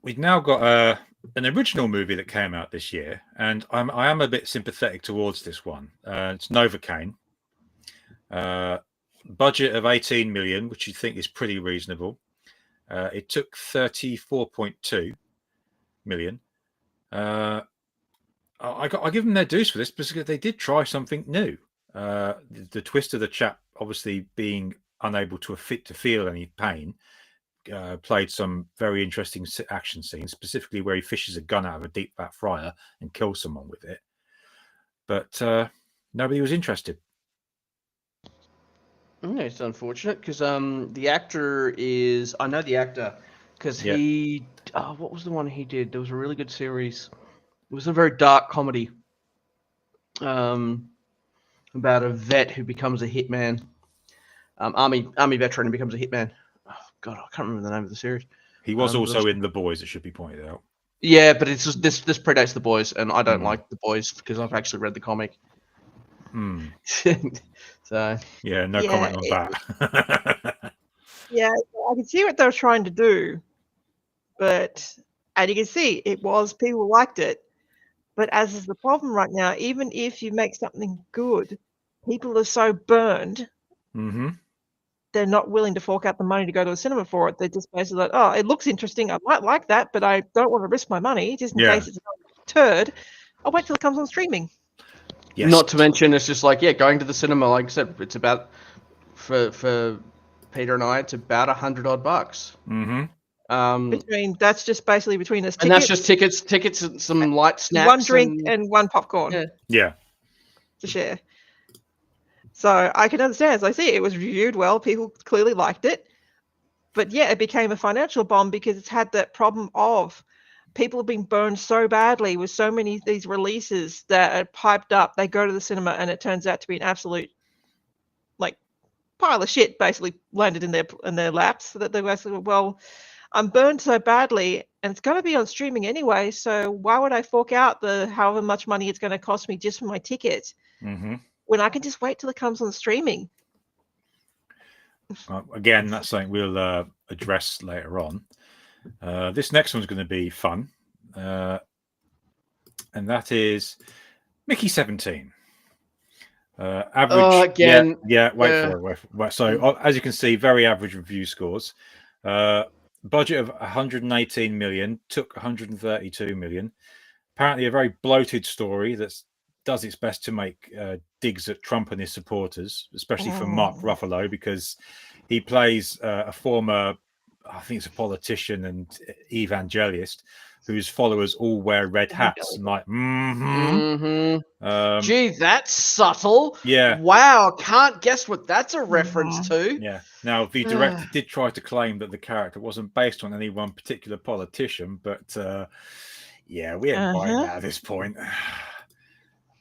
we've now got an original movie that came out this year, and I am a bit sympathetic towards this one. It's Novocaine. Budget of 18 million, which you think is pretty reasonable. It took 34.2 million. I give them their dues for this because they did try something new. The twist of the chap obviously being unable to feel any pain played some very interesting action scenes, specifically where he fishes a gun out of a deep fat fryer and kills someone with it. But nobody was interested. No, it's unfortunate because the actor is, I know the actor because he, what was the one he did? There was a really good series. It was a very dark comedy about a vet who becomes a hitman, army veteran who becomes a hitman. Oh God, I can't remember the name of the series. He was also in The Boys, it should be pointed out. Yeah, but it's just, this predates The Boys, and I don't like The Boys because I've actually read the comic. So yeah, no comment on that. Yeah, I can see what they were trying to do, and you can see people liked it. But as is the problem right now, even if you make something good, people are so burned that they're not willing to fork out the money to go to a cinema for it. They're just basically like, oh, it looks interesting. I might like that, but I don't want to risk my money just in case it's a turd. I'll wait till it comes on streaming. Yes. Not to mention, it's just like, going to the cinema, like I said, it's about, for Peter and I, it's about $100 bucks. That's just basically between us. And that's just tickets and some light snacks. One drink and one popcorn. Yeah. To share. So I can understand. As I see, it was reviewed well. People clearly liked it. But yeah, it became a financial bomb because it's had that problem of people have been burned so badly with so many of these releases that are piped up. They go to the cinema and it turns out to be an absolute pile of shit basically landed in their laps. So that they basically, well, I'm burned so badly and it's going to be on streaming anyway. So why would I fork out the however much money it's going to cost me just for my ticket when I can just wait till it comes on streaming? Again, that's something we'll address later on. This next one's going to be fun. And that is Mickey 17. Average again. Wait for it. So as you can see, very average review scores. Budget of 118 million, took 132 million. Apparently a very bloated story that does its best to make digs at Trump and his supporters, especially for Mark Ruffalo, because he plays a former, I think it's a politician and evangelist whose followers all wear red hats. And like, gee, that's subtle. Yeah. Wow, can't guess what that's a reference to. Yeah. Now, the director did try to claim that the character wasn't based on any one particular politician, but we ain't buying that at this point.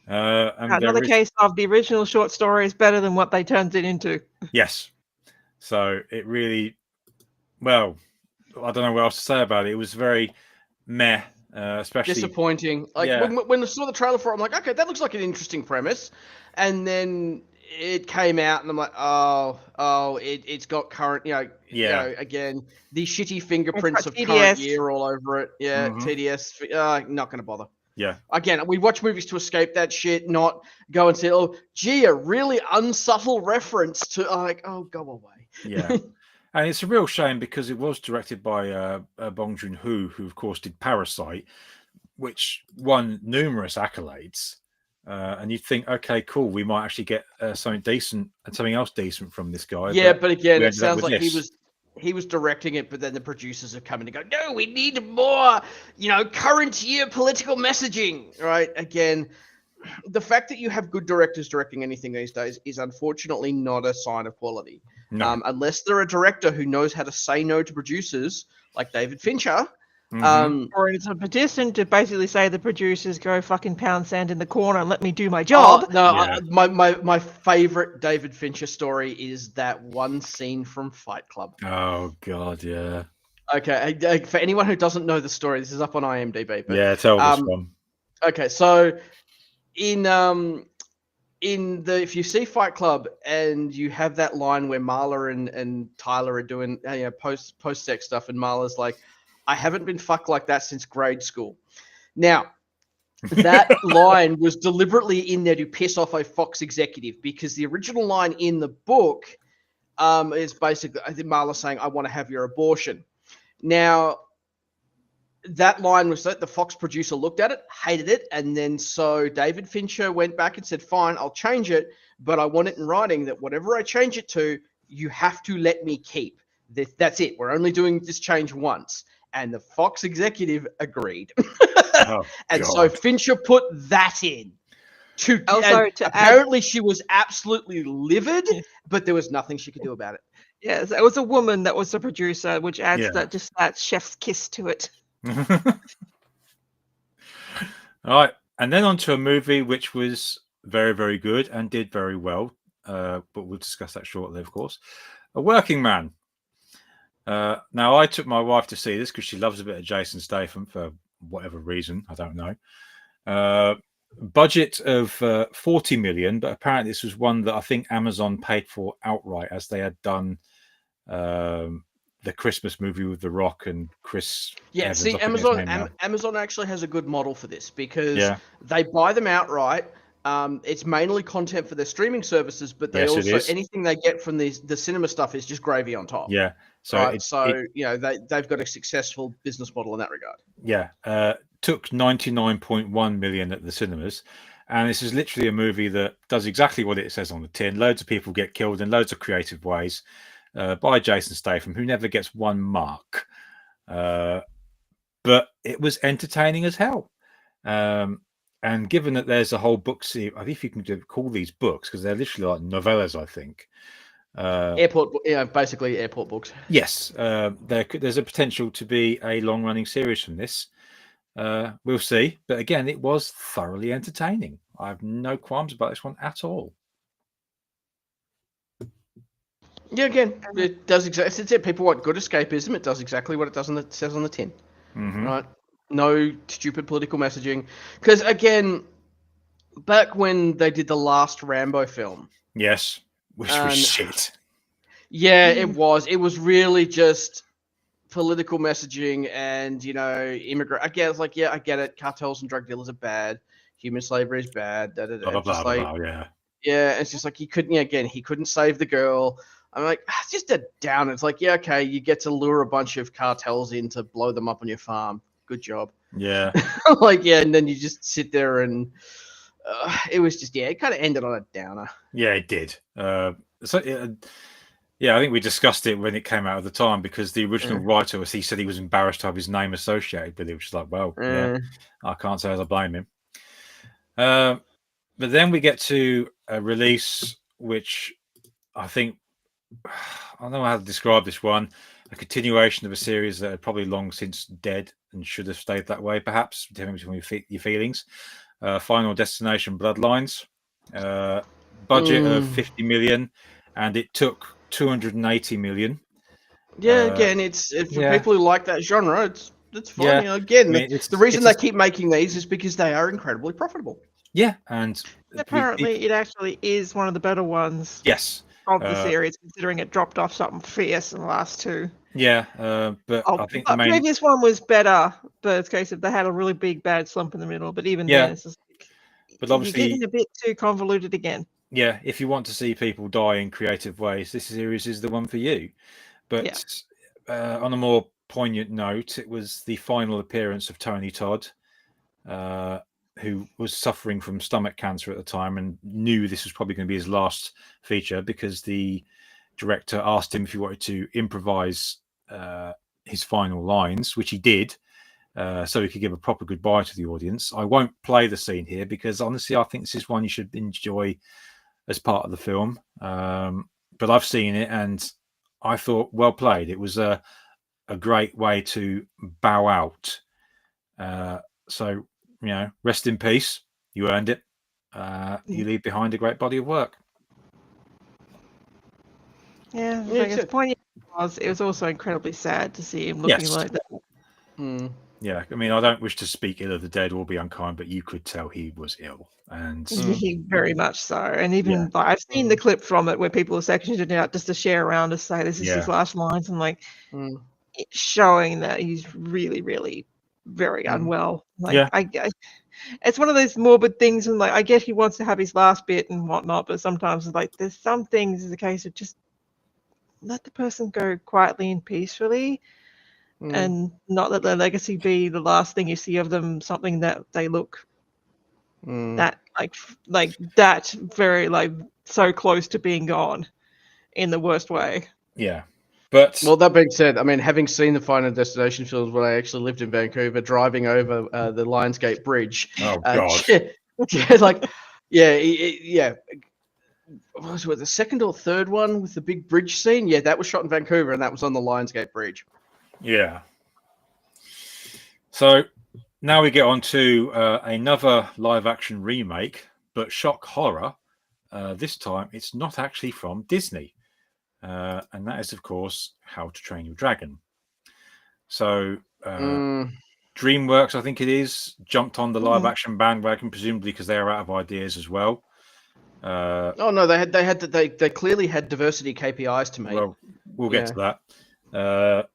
Another case of the original short story is better than what they turned it into. Yes. So it really, well, I don't know what else to say about it. It was very meh, especially disappointing. Like when I saw the trailer for it, I'm like, okay, that looks like an interesting premise, and then it came out, and I'm like, it's got current, again, the shitty fingerprints of current year all over it. Yeah, TDS. Not going to bother. Yeah. Again, we watch movies to escape that shit, not go and say, oh, gee, a really unsubtle reference to, go away. Yeah. And it's a real shame because it was directed by Bong Joon-ho, who, of course, did Parasite, which won numerous accolades. And you'd think, okay, cool, we might actually get something decent and something else decent from this guy. Yeah, but again, it sounds like he was directing it, but then the producers have come in and go, no, we need more, current year political messaging, right? Again, the fact that you have good directors directing anything these days is unfortunately not a sign of quality. No. Unless they're a director who knows how to say no to producers, like David Fincher. Or it's a petition to basically say the producers go fucking pound sand in the corner and let me do my job. My favorite David Fincher story is that one scene from Fight Club. Oh God, yeah. Okay, for anyone who doesn't know the story, this is up on IMDb. But, tell this one. Okay, so if you see Fight Club and you have that line where Marla and Tyler are doing post-sex stuff, and Marla's like, I haven't been fucked like that since grade school. Now, that line was deliberately in there to piss off a Fox executive, because the original line in the book is basically, I think Marla saying, I want to have your abortion. Now, that line was that the Fox producer looked at it, hated it, and then so David Fincher went back and said, fine, I'll change it, but I want it in writing that whatever I change it to, you have to let me keep. That's it. We're only doing this change once. And the Fox executive agreed. And so Fincher put that in. Apparently she was absolutely livid, but there was nothing she could do about it. Yes, it was a woman that was the producer, which adds that chef's kiss to it. All right, and then on to a movie which was very, very good and did very well, but we'll discuss that shortly, of course. A Working Man. Now, I took my wife to see this because she loves a bit of Jason Statham for whatever reason. I don't know. Budget of 40 million, but apparently this was one that I think Amazon paid for outright, as they had done the Christmas movie with The Rock and Chris. Yeah, Evans, see, Amazon actually has a good model for this, because they buy them outright. It's mainly content for their streaming services, but they Yes, it also is. anything they get from the cinema stuff is just gravy on top. Yeah. So Right? So you know they've got a successful business model in that regard. took 99.1 million at the cinemas, and this is literally a movie that does exactly what it says on the tin. Loads of people get killed in loads of creative ways by Jason Statham, who never gets one mark. But it was entertaining as hell. And given that there's a whole book series, I think if you can call these books, because they're literally like novellas, I think. Basically airport books. Yes, there's a potential to be a long-running series from this. We'll see. But again, it was thoroughly entertaining. I have no qualms about this one at all. Yeah, again, it does exactly. It's it. People want good escapism. It does exactly what it says on the tin. Mhm. Right? No stupid political messaging. Because again, back when they did the last Rambo film, Yes, which was shit. yeah, it was. It was really just political messaging and immigrant. Again, it's like, yeah, I get it. Cartels and drug dealers are bad. Human slavery is bad. Blah, blah, Just blah, like, blah, yeah. yeah, it's just like he couldn't. He couldn't save the girl. I'm like, it's just a down. It's like, yeah, okay, you get to lure a bunch of cartels in to blow them up on your farm. Good job. Yeah. Like, yeah, and then you just sit there and it was just, it kind of ended on a downer. Yeah, it did. I think we discussed it when it came out at the time, because the original writer, he said he was embarrassed to have his name associated with it, which is like, well, yeah, I can't say as I blame him. But then we get to a release which I think, I don't know how to describe this one, a continuation of a series that had probably long since dead and should have stayed that way, perhaps, depending on your feelings. Final Destination Bloodlines. Budget of 50 million, and it took 280 million. Yeah, again, it's for people who like that genre, it's fine. Yeah. Again, I mean, the reason they keep making these is because they are incredibly profitable. Yeah, and Apparently, it actually is one of the better ones yes of the series, considering it dropped off something fierce in the last two. Yeah, but I think the main previous one was better, but it's a case of they had a really big bad slump in the middle. But even then, it's just like, but obviously you're getting a bit too convoluted again. Yeah, if you want to see people die in creative ways, this series is the one for you. But on a more poignant note, it was the final appearance of Tony Todd, who was suffering from stomach cancer at the time and knew this was probably going to be his last feature, because the director asked him if he wanted to improvise his final lines, which he did, so he could give a proper goodbye to the audience. I won't play the scene here because honestly, I think this is one you should enjoy as part of the film. But I've seen it and I thought, well played. It was a great way to bow out. So, rest in peace. You earned it. You leave behind a great body of work. Yeah, I guess the point was, it was also incredibly sad to see him looking like that. Yeah, I mean, I don't wish to speak ill of the dead or be unkind, but you could tell he was ill, and he very much so. And even I've seen the clip from it where people are sectioned it out just to share around to say this is his last lines, and like it's showing that he's really, really very unwell. Like it's one of those morbid things, and like I get he wants to have his last bit and whatnot, but sometimes it's like there's some things is a case of just let the person go quietly and peacefully. And not let their legacy be the last thing you see of them, something that they look that like that very like so close to being gone in the worst way. Yeah. But well, that being said, I mean, having seen the Final Destination films when I actually lived in Vancouver, driving over the Lionsgate Bridge. Oh God. Was it the second or third one with the big bridge scene? Yeah, that was shot in Vancouver, and that was on the Lionsgate Bridge. Yeah. So now we get on to another live-action remake, but shock horror. This time, it's not actually from Disney. And that is, of course, How to Train Your Dragon. So DreamWorks, I think it is, jumped on the live-action bandwagon, presumably because they are out of ideas as well. They clearly had diversity KPIs to meet. Well, we'll get to that.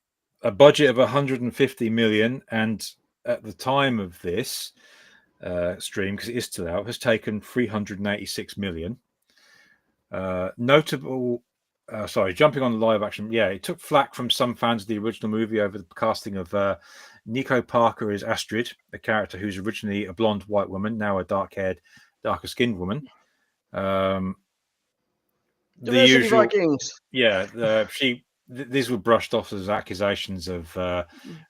A budget of 150 million, and at the time of this, stream, because it is still out, has taken 386 million. Notable, jumping on the live action, it took flack from some fans of the original movie over the casting of Nico Parker as Astrid, a character who's originally a blonde white woman, now a dark-haired, darker-skinned woman. Diversity Vikings. These were brushed off as accusations of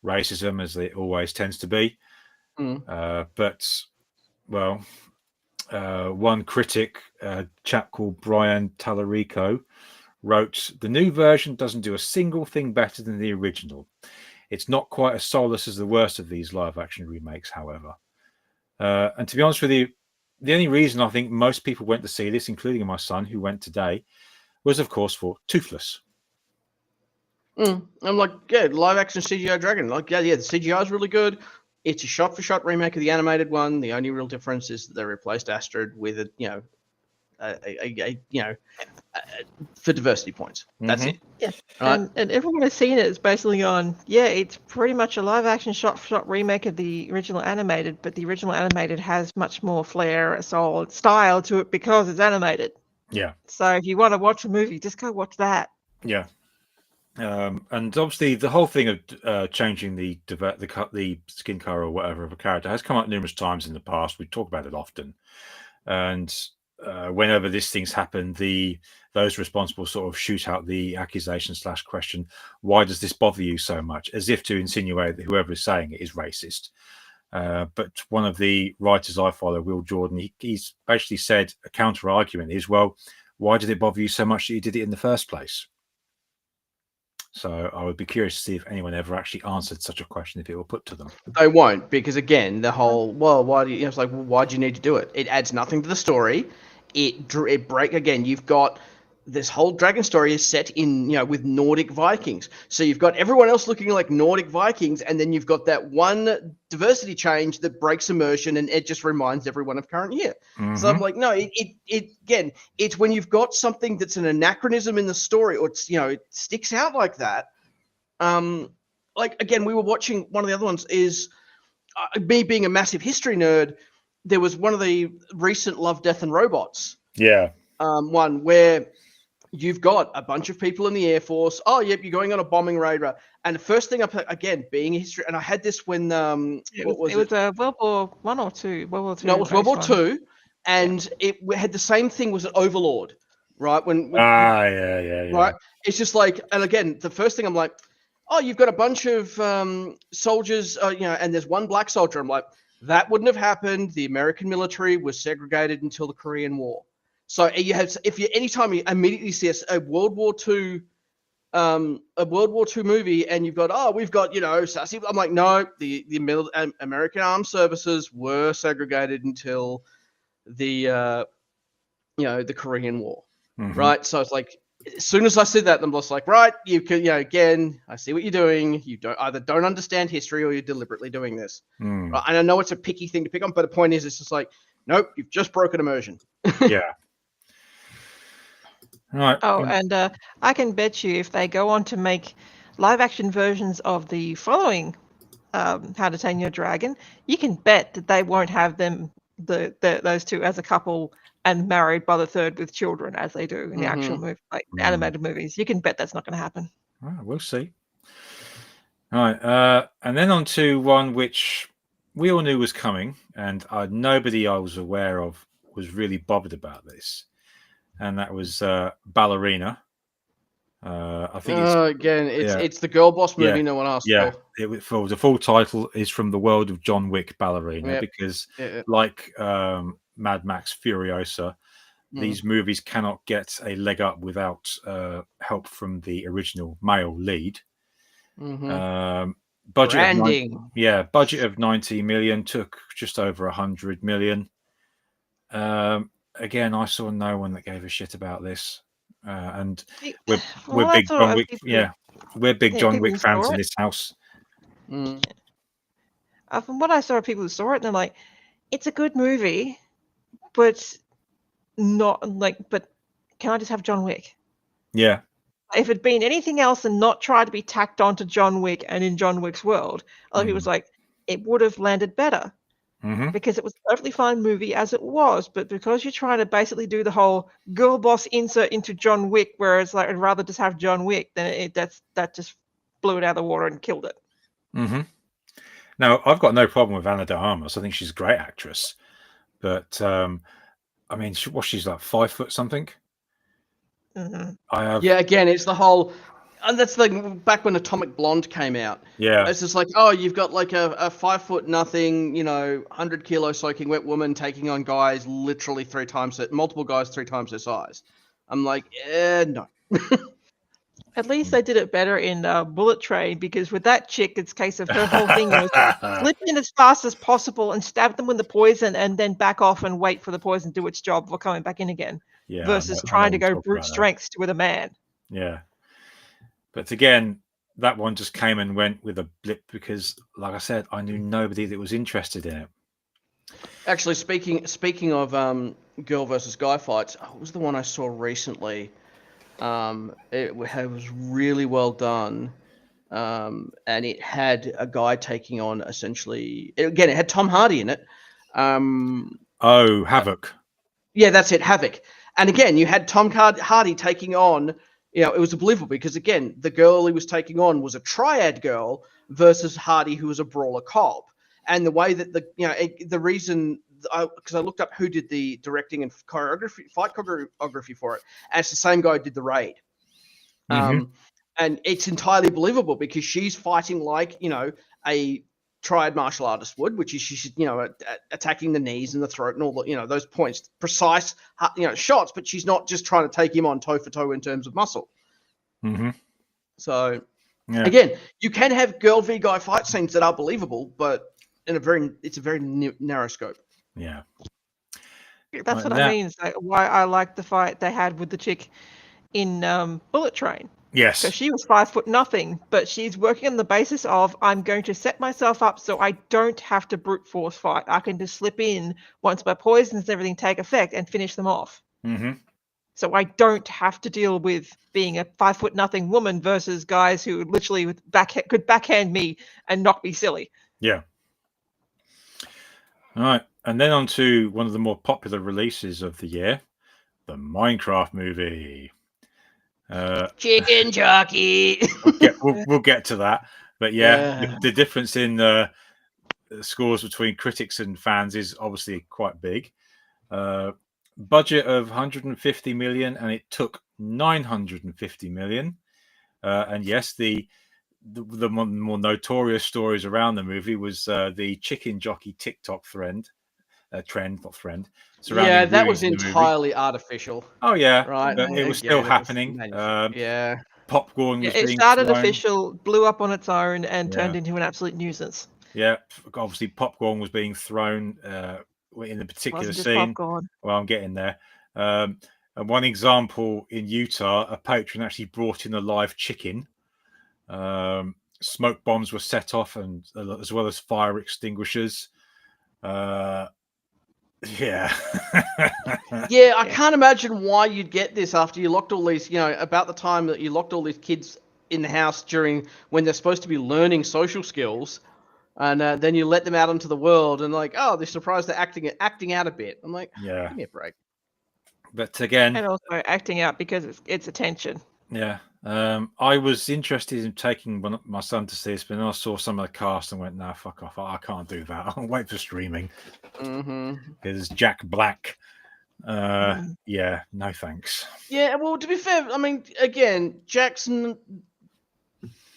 racism, as it always tends to be. But one critic, a chap called Brian Tallarico, wrote, "The new version doesn't do a single thing better than the original. It's not quite as soulless as the worst of these live-action remakes, however." And to be honest with you, the only reason I think most people went to see this, including my son who went today, was, of course, for Toothless. I'm like, live action CGI dragon. Like, the CGI is really good. It's a shot-for-shot remake of the animated one. The only real difference is that they replaced Astrid with a for diversity points. That's it. Yeah. Right? And everyone has seen it. It's basically gone, it's pretty much a live-action shot-for-shot remake of the original animated, but the original animated has much more flair, soul, style to it because it's animated. Yeah. So if you want to watch a movie, just go watch that. Yeah. And obviously the whole thing of changing the skin color or whatever of a character has come up numerous times in the past. We talk about it often, and whenever these things happen, those responsible sort of shoot out the accusation / question, why does this bother you so much, as if to insinuate that whoever is saying it is racist. But one of the writers I follow, Will Jordan, he's basically said a counter argument is, well, why did it bother you so much that you did it in the first place? So I would be curious to see if anyone ever actually answered such a question if it were put to them. They won't, because again, the whole why do you? It's like, well, why do you need to do it? It adds nothing to the story. You've got this whole dragon story is set in with Nordic Vikings, so you've got everyone else looking like Nordic Vikings, and then you've got that one diversity change that breaks immersion, and it just reminds everyone of current year. So I'm like, no, it's when you've got something that's an anachronism in the story, or it sticks out like that. Like, again, we were watching one of the other ones is me being a massive history nerd. There was one of the recent Love, Death and Robots. One where you've got a bunch of people in the Air Force. Oh, yep, you're going on a bombing raid. And the first thing again, being a history, and I had this when it was World War I or II? World War II. No, it was World War II, and it had the same thing. Was an Overlord, right? Right. It's just like, and again, the first thing I'm like, oh, you've got a bunch of soldiers, and there's one black soldier. I'm like, that wouldn't have happened. The American military was segregated until the Korean War. So anytime you immediately see a World War II movie, and you've got, we've got, sassy. I'm like, no, the American Armed Services were segregated until the Korean War, right? So it's like, as soon as I see that, I'm just like, right, you can, again, I see what you're doing. You don't understand history, or you're deliberately doing this. Right? And I know it's a picky thing to pick on, but the point is, it's just like, nope, you've just broken immersion. Yeah. Right. Oh, and I can bet you if they go on to make live action versions of the following How to Train Your Dragon, you can bet that they won't have them those two as a couple and married by the third with children as they do in the actual movie, like animated movies. You can bet that's not going to happen. We'll see. All right. And then on to one which we all knew was coming, and nobody I was aware of was really bothered about this. And that was Ballerina. I think it's the girl boss movie no one asked for. The full title is From the World of John Wick Ballerina, because like Mad Max Furiosa, these movies cannot get a leg up without help from the original male lead. Budget of 90 million, took just over 100 million. Again, I saw no one that gave a shit about this, and we're big John Wick. We're big John Wick fans in this house. From what I saw of people who saw it, they're like, it's a good movie, but not like. But can I just have John Wick? Yeah. If it'd been anything else and not tried to be tacked onto John Wick and in John Wick's world, a lot of people was like, it would have landed better. Mm-hmm. because it was a perfectly fine movie as it was, but because you're trying to basically do the whole girl boss insert into John Wick, whereas like I'd rather just have John Wick, then that just blew it out of the water and killed it. Mm-hmm. Now, I've got no problem with Ana de Armas. I think she's a great actress, but I mean, she's like 5 foot something. Mhm. I have, Yeah, again, it's the whole, and that's like back when Atomic Blonde came out. yeah, It's just like, oh, you've got like a 5 foot nothing, 100 kilo soaking wet woman taking on guys literally multiple guys 3 times their size. I'm like, no. At least they did it better in Bullet Train, because with that chick, it's a case of her whole thing was slip in as fast as possible and stab them with the poison and then back off and wait for the poison to do its job before coming back in again, yeah. versus I know trying to you go talk brute about that. strength with a man. Yeah, but again, that one just came and went with a blip because, like I said, I knew nobody that was interested in it. Actually, speaking of girl versus guy fights, what was the one I saw recently? It was really well done, and it had a guy taking on essentially. Again, it had Tom Hardy in it. Oh, Havoc. Yeah, that's it, Havoc. And again, you had Tom Hardy taking on. It was believable because again, the girl he was taking on was a triad girl versus Hardy, who was a brawler cop. And the way that the reason, because I looked up who did the directing and fight choreography for it, and it's the same guy who did The Raid. Mhm. And it's entirely believable because she's fighting like, a triad martial artist would, which is she's, attacking the knees and the throat and all the, those points, precise, shots, but she's not just trying to take him on toe for toe in terms of muscle. Mm-hmm. So Yeah. again, you can have girl v guy fight scenes that are believable, but it's a very narrow scope. Yeah. That's Right, what I mean. It's like why I like the fight they had with the chick in Bullet Train. Yes. So she was 5 foot nothing, but she's working on the basis of I'm going to set myself up so I don't have to brute force fight. I can just slip in once my poisons and everything take effect and finish them off. Mm-hmm. So I don't have to deal with being a 5 foot nothing woman versus guys who literally could backhand me and knock me silly. Yeah. All right. And then on to one of the more popular releases of the year, the Minecraft movie. Chicken jockey. We'll get to that. But yeah. The difference in the scores between critics and fans is obviously quite big. Budget of 150 million, and it took 950 million. And yes, the more notorious stories around the movie was the chicken jockey TikTok trend. Yeah, that was entirely artificial. Oh yeah, right. But it was still happening. Popcorn was it being started thrown. official, blew up on its own, and turned into an absolute nuisance. Yeah, obviously popcorn was being thrown in the particular scene. Popcorn. Well, I'm getting there. And one example in Utah, a patron actually brought in a live chicken. Smoke bombs were set off, and as well as fire extinguishers. Yeah. Yeah, I can't imagine why you'd get this after you locked all these, about the time that you locked all these kids in the house when they're supposed to be learning social skills, and then you let them out into the world and like, oh, they're surprised they're acting out a bit. I'm like, yeah, give me a break. But again, and also acting out because it's attention. Yeah. I was interested in taking my son to see this, but then I saw some of the cast and went, "No, fuck off! I can't do that. I'll wait for streaming." Because Jack Black, yeah, no thanks. Yeah, well, to be fair, I mean, again, Jackson,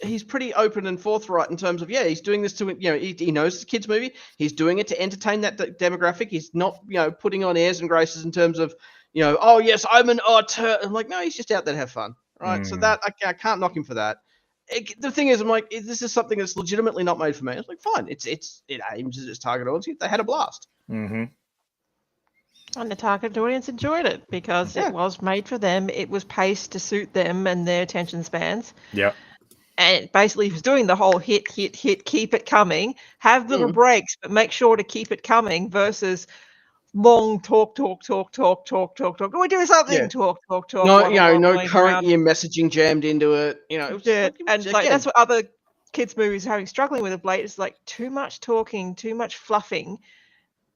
he's pretty open and forthright in terms of, he's doing this to, he knows it's a kids movie. He's doing it to entertain that demographic. He's not, putting on airs and graces in terms of, oh yes, I'm an auteur. I'm like, no, he's just out there to have fun. Right, so that I can't knock him for that. The thing is, I'm like, this is something that's legitimately not made for me. It's like, fine, it aims at its target audience. They had a blast. Mm-hmm. And the target audience enjoyed it because it was made for them. It was paced to suit them and their attention spans. Yeah. And it basically was doing the whole hit, keep it coming, have little breaks, but make sure to keep it coming versus long talk. Can we do something? Yeah. Talk. No current year messaging jammed into it. And like that's what other kids' movies are struggling with of late. It's like too much talking, too much fluffing,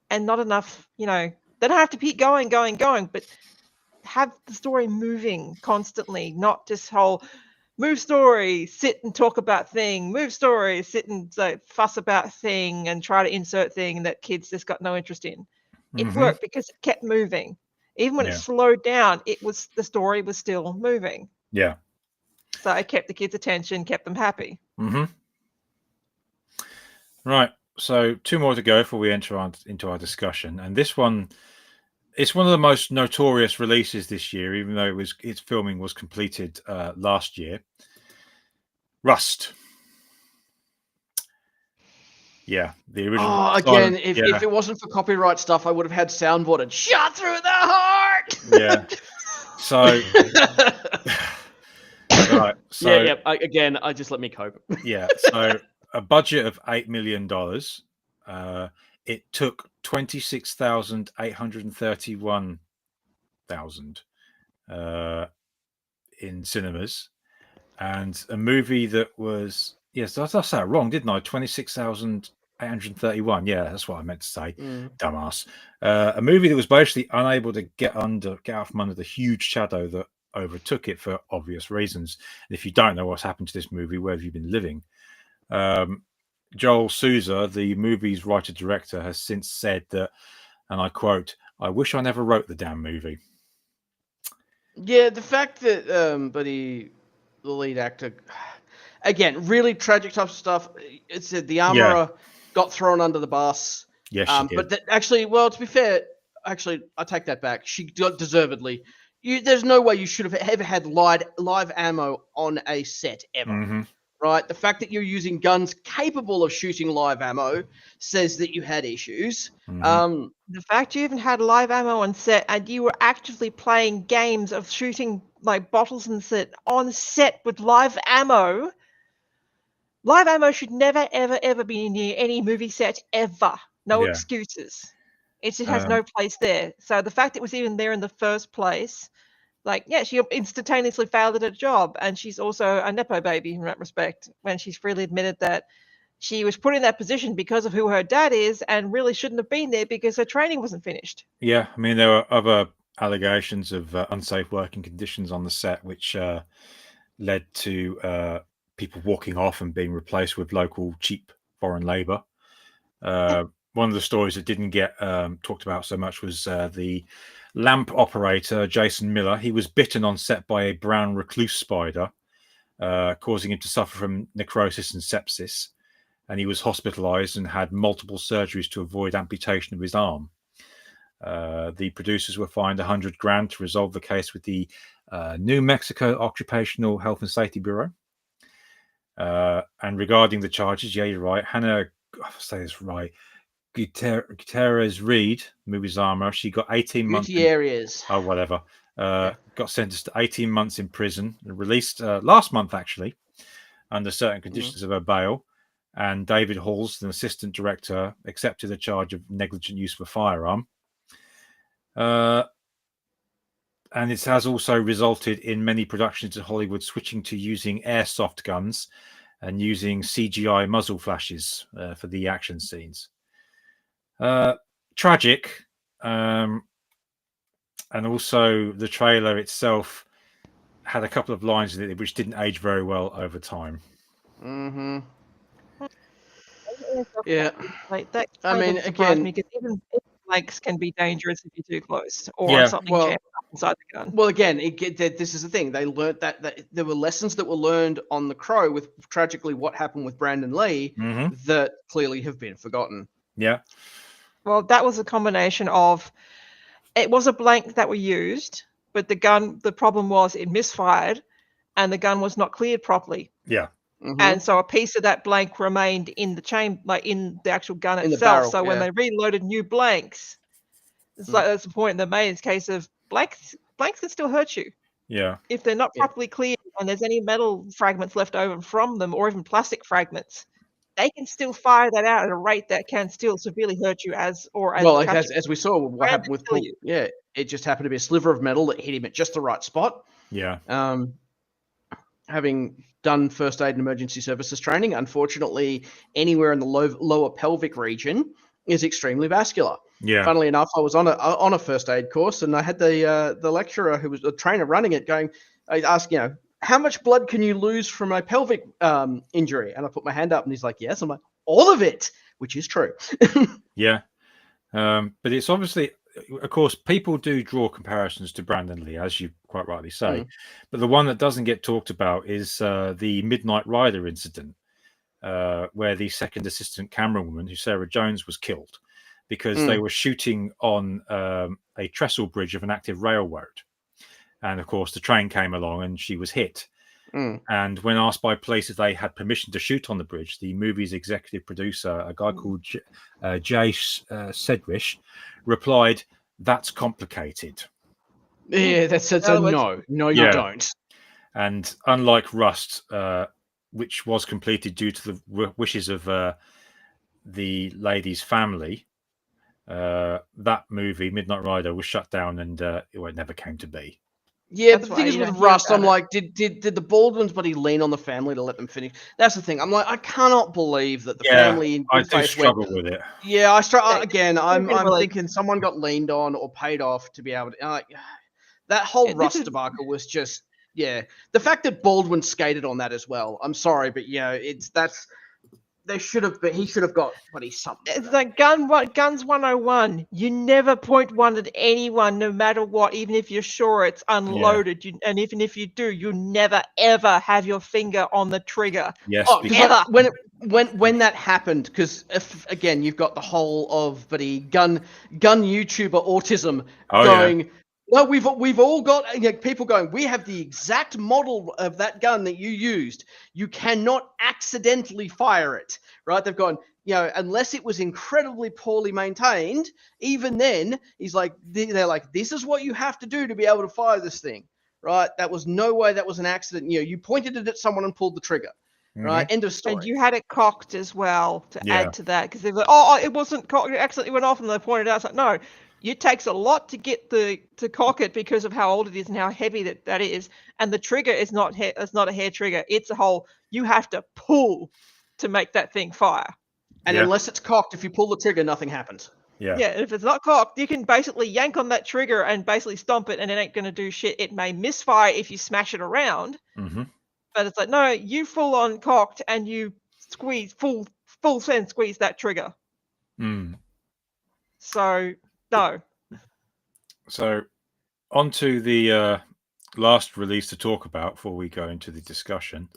and not enough, they don't have to keep going, but have the story moving constantly, not just whole move story, sit and talk about thing, move story, sit and fuss about thing and try to insert thing that kids just got no interest in. It Mhm. worked because it kept moving. Even when it Yeah. slowed down, the story was still moving. Yeah. So it kept the kids' attention, kept them happy. Mm-hmm. Right. So 2 more to go before we enter into our discussion. And this one, it's one of the most notorious releases this year, even though its filming was completed last year. Rust. Yeah, the original. Oh, again, if it wasn't for copyright stuff, I would have had soundboarded "Shot through the heart." Yeah. So. Right. So Again, I just let me cope. yeah. So a budget of $8 million. It took 26,831,000 in cinemas, and a movie that was I said that wrong, didn't I? 26,831. Yeah, that's what I meant to say. Dumbass. A movie that was basically unable to get out from under the huge shadow that overtook it for obvious reasons. And if you don't know what's happened to this movie, where have you been living? Joel Souza, the movie's writer-director, has since said that, and I quote, "I wish I never wrote the damn movie." Yeah, the fact that the lead actor, again, really tragic type of stuff. It said the armorer got thrown under the bus. Yes, she did. But to be fair, I take that back. She got deservedly. There's no way you should have ever had live ammo on a set ever. Mm-hmm. Right? The fact that you're using guns capable of shooting live ammo says that you had issues. Mm-hmm. The fact you even had live ammo on set and you were actively playing games of shooting like bottles and set on set with live ammo. Live ammo should never, ever, ever be near any movie set ever. No excuses. It just has no place there. So the fact it was even there in the first place, she instantaneously failed at her job, and she's also a nepo baby in that respect, when she's freely admitted that she was put in that position because of who her dad is and really shouldn't have been there because her training wasn't finished. Yeah, I mean, there were other allegations of unsafe working conditions on the set, which led to people walking off and being replaced with local cheap foreign labor. One of the stories that didn't get talked about so much was the lamp operator, Jason Miller. He was bitten on set by a brown recluse spider, causing him to suffer from necrosis and sepsis. And he was hospitalized and had multiple surgeries to avoid amputation of his arm. The producers were fined $100,000 to resolve the case with the New Mexico Occupational Health and Safety Bureau. And regarding the charges, yeah, you're right. Hannah, I'll say this right, Gutierrez Reed, movie's armor, she got 18 months. Gutierrez. Whatever. Got sentenced to 18 months in prison, released last month, actually, under certain conditions of her bail. And David Halls, an assistant director, accepted a charge of negligent use of a firearm. And it has also resulted in many productions in Hollywood switching to using airsoft guns and using CGI muzzle flashes for the action scenes. Tragic. And also the trailer itself had a couple of lines in it which didn't age very well over time. Mm-hmm. Yeah. That I mean, surprised again, me, because even blanks can be dangerous if you're too close, or something jammed up inside the gun. Well, again, this is the thing. They learned that there were lessons that were learned on The Crow with tragically what happened with Brandon Lee that clearly have been forgotten. Yeah. Well, that was a combination of, it was a blank that we used, but the problem was it misfired and the gun was not cleared properly. Yeah. Mm-hmm. And so a piece of that blank remained in the chamber, like in the actual gun In the itself. barrel, So when they reloaded new blanks, it's like that's the point they made. It's a case of blanks can still hurt you. Yeah. If they're not properly cleared and there's any metal fragments left over from them, or even plastic fragments, they can still fire that out at a rate that can still severely hurt you as we saw what happened with Paul. Yeah, it just happened to be a sliver of metal that hit him at just the right spot. Yeah. Having done first aid and emergency services training, unfortunately, anywhere in the lower pelvic region is extremely vascular. Yeah. Funnily enough, I was on a first aid course, and I had the lecturer who was the trainer running it going. I asked, how much blood can you lose from a pelvic injury? And I put my hand up, and he's like, yes. I'm like, all of it, which is true. Yeah. But it's obviously, of course, people do draw comparisons to Brandon Lee, as you quite rightly say. But the one that doesn't get talked about is the Midnight Rider incident, where the second assistant camerawoman, who Sarah Jones, was killed because they were shooting on a trestle bridge of an active railroad. And of course, the train came along and she was hit. And when asked by police if they had permission to shoot on the bridge, the movie's executive producer, a guy called Jay Sedgwick, replied, "That's complicated." Yeah, that's a no. No, you don't. And unlike Rust, which was completed due to the wishes of the lady's family, that movie, Midnight Rider, was shut down and it never came to be. Yeah, That's but the thing why is you with don't hear Rust, about I'm it. like, did the Baldwins buddy lean on the family to let them finish? That's the thing. I'm like, I cannot believe that the family in I good do faith struggle with it. Yeah, I struggle Yeah, again. I'm really. thinking someone got leaned on or paid off to be able to. That whole This Rust is- debacle was just the fact that Baldwin skated on that as well. I'm sorry, but he should have got something. It's like Guns 101. You never point one at anyone, no matter what, even if you're sure it's unloaded. And even if you do, you never ever have your finger on the trigger. Yes, Oh, because Ever. when that happened, because if again you've got the whole of gun YouTuber autism going. No, we've all got people going. We have the exact model of that gun that you used. You cannot accidentally fire it, right? They've gone, unless it was incredibly poorly maintained. Even then, they're like, this is what you have to do to be able to fire this thing, right? That was no way that was an accident. You pointed it at someone and pulled the trigger, right? End of story. And you had it cocked as well to Yeah. add to that, because they were like, oh, it wasn't cocked, it accidentally went off, and they pointed out, it's like, no, it takes a lot to get to cock it because of how old it is and how heavy that is, and the trigger is not a hair trigger. It's a whole, you have to pull to make that thing fire. And unless it's cocked, if you pull the trigger, nothing happens. Yeah. If it's not cocked, you can basically yank on that trigger and basically stomp it, and it ain't going to do shit. It may misfire if you smash it around, but it's like, no, you full on cocked and you squeeze full send squeeze that trigger. So no. So on to the last release to talk about before we go into the discussion.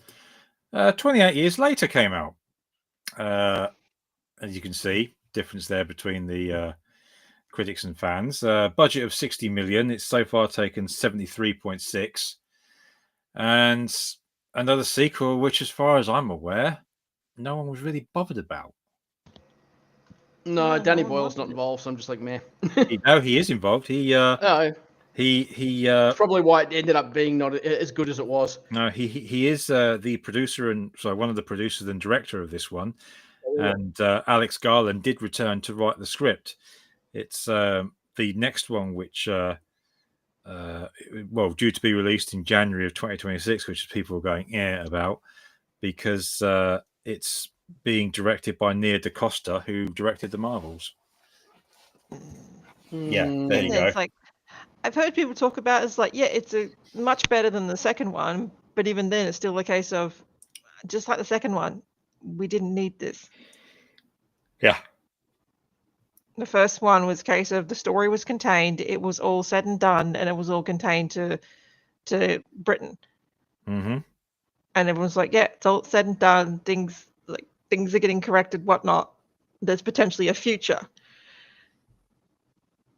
28 Years Later came out. As you can see, difference there between the critics and fans. Budget of 60 million. It's so far taken 73.6. And another sequel, which as far as I'm aware, no one was really bothered about. No, No, Danny no one Boyle's not wanted it. involved, so I'm just like, meh. No, he is involved. Oh, He it's probably why it ended up being not as good as it was. No, he is the producer and one of the producers and director of this one. And Alex Garland did return to write the script. It's the next one, which due to be released in January of 2026, which people are going about because it's being directed by Nia DaCosta, who directed the Marvels. Yeah, there you go. It's like, I've heard people talk about it's like, it's much better than the second one, but even then it's still a case of, just like the second one, we didn't need this. Yeah. The first one was a case of the story was contained, it was all said and done, and it was all contained to Britain. Mm-hmm. And everyone's like, it's all said and done, things are getting corrected, whatnot. There's potentially a future.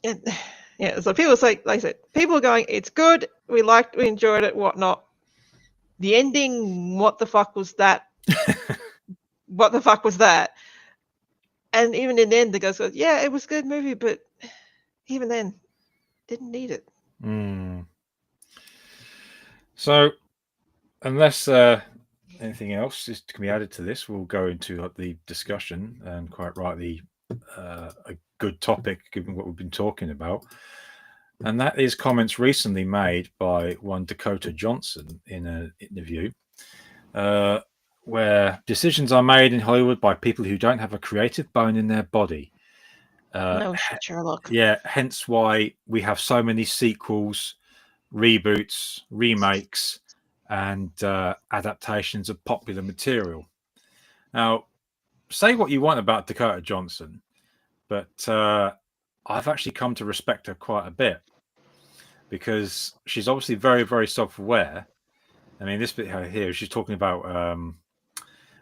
And so people say, like I said, people are going, it's good, we enjoyed it, whatnot. The ending, what the fuck was that? What the fuck was that? And even in the end, the guy goes, yeah, it was a good movie, but even then, didn't need it. So, unless anything else can be added to this, we'll go into the discussion, and quite rightly, a good topic given what we've been talking about. And that is comments recently made by one Dakota Johnson in an interview, where decisions are made in Hollywood by people who don't have a creative bone in their body. No shit, Sherlock. Yeah, hence why we have so many sequels, reboots, remakes, and adaptations of popular material. Now, say what you want about Dakota Johnson, but I've actually come to respect her quite a bit because she's obviously very, very self-aware. I mean, this bit here, she's talking about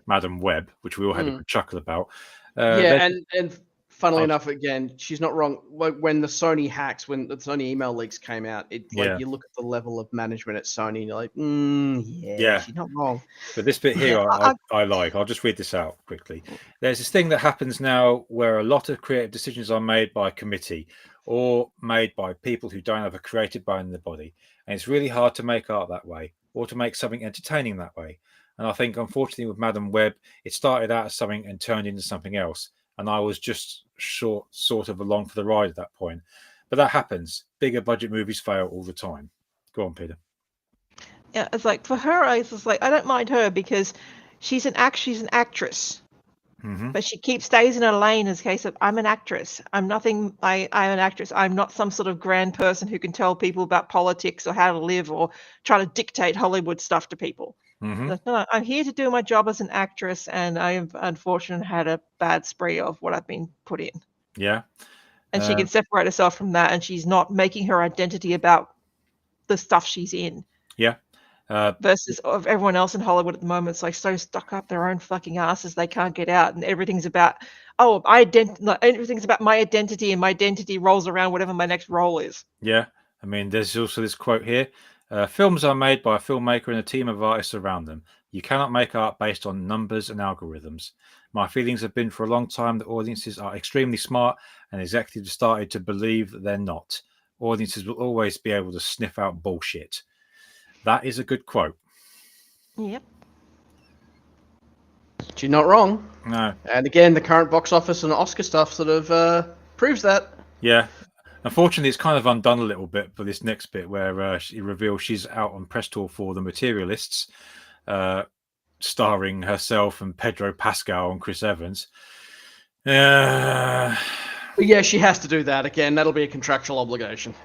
Madam Web, which we all had a good chuckle about. Yeah, and funnily enough, again, she's not wrong. When the Sony hacks, when the Sony email leaks came out, you look at the level of management at Sony, and you're like, yeah, she's not wrong. But this bit here, I like. I'll just read this out quickly. There's this thing that happens now where a lot of creative decisions are made by a committee or made by people who don't have a creative bone in their body. And it's really hard to make art that way or to make something entertaining that way. And I think, unfortunately, with Madam Web, it started out as something and turned into something else. And I was just sort of along for the ride at that point. But that happens. Bigger budget movies fail all the time. Go on, Peter. Yeah, it's like for her, I was like, I don't mind her because she's an actress. But she stays in her lane as a case of, I'm an actress. I'm nothing. I'm an actress. I'm not some sort of grand person who can tell people about politics or how to live or try to dictate Hollywood stuff to people. No, I'm here to do my job as an actress, and I have unfortunately had a bad spree of what I've been put in. Yeah. And she can separate herself from that, and she's not making her identity about the stuff she's in. Yeah. Versus of everyone else in Hollywood at the moment, it's like so stuck up their own fucking asses they can't get out, and everything's about everything's about my identity, and my identity rolls around whatever my next role is. Yeah, I mean, there's also this quote here: "Films are made by a filmmaker and a team of artists around them. You cannot make art based on numbers and algorithms. My feelings have been for a long time that audiences are extremely smart, and executives started to believe that they're not. Audiences will always be able to sniff out bullshit." That is a good quote. Yep. She's not wrong. No. And again, the current box office and Oscar stuff sort of proves that. Yeah. Unfortunately, it's kind of undone a little bit for this next bit where she reveals she's out on press tour for The Materialists, starring herself and Pedro Pascal and Chris Evans. But yeah, she has to do that. Again, that'll be a contractual obligation.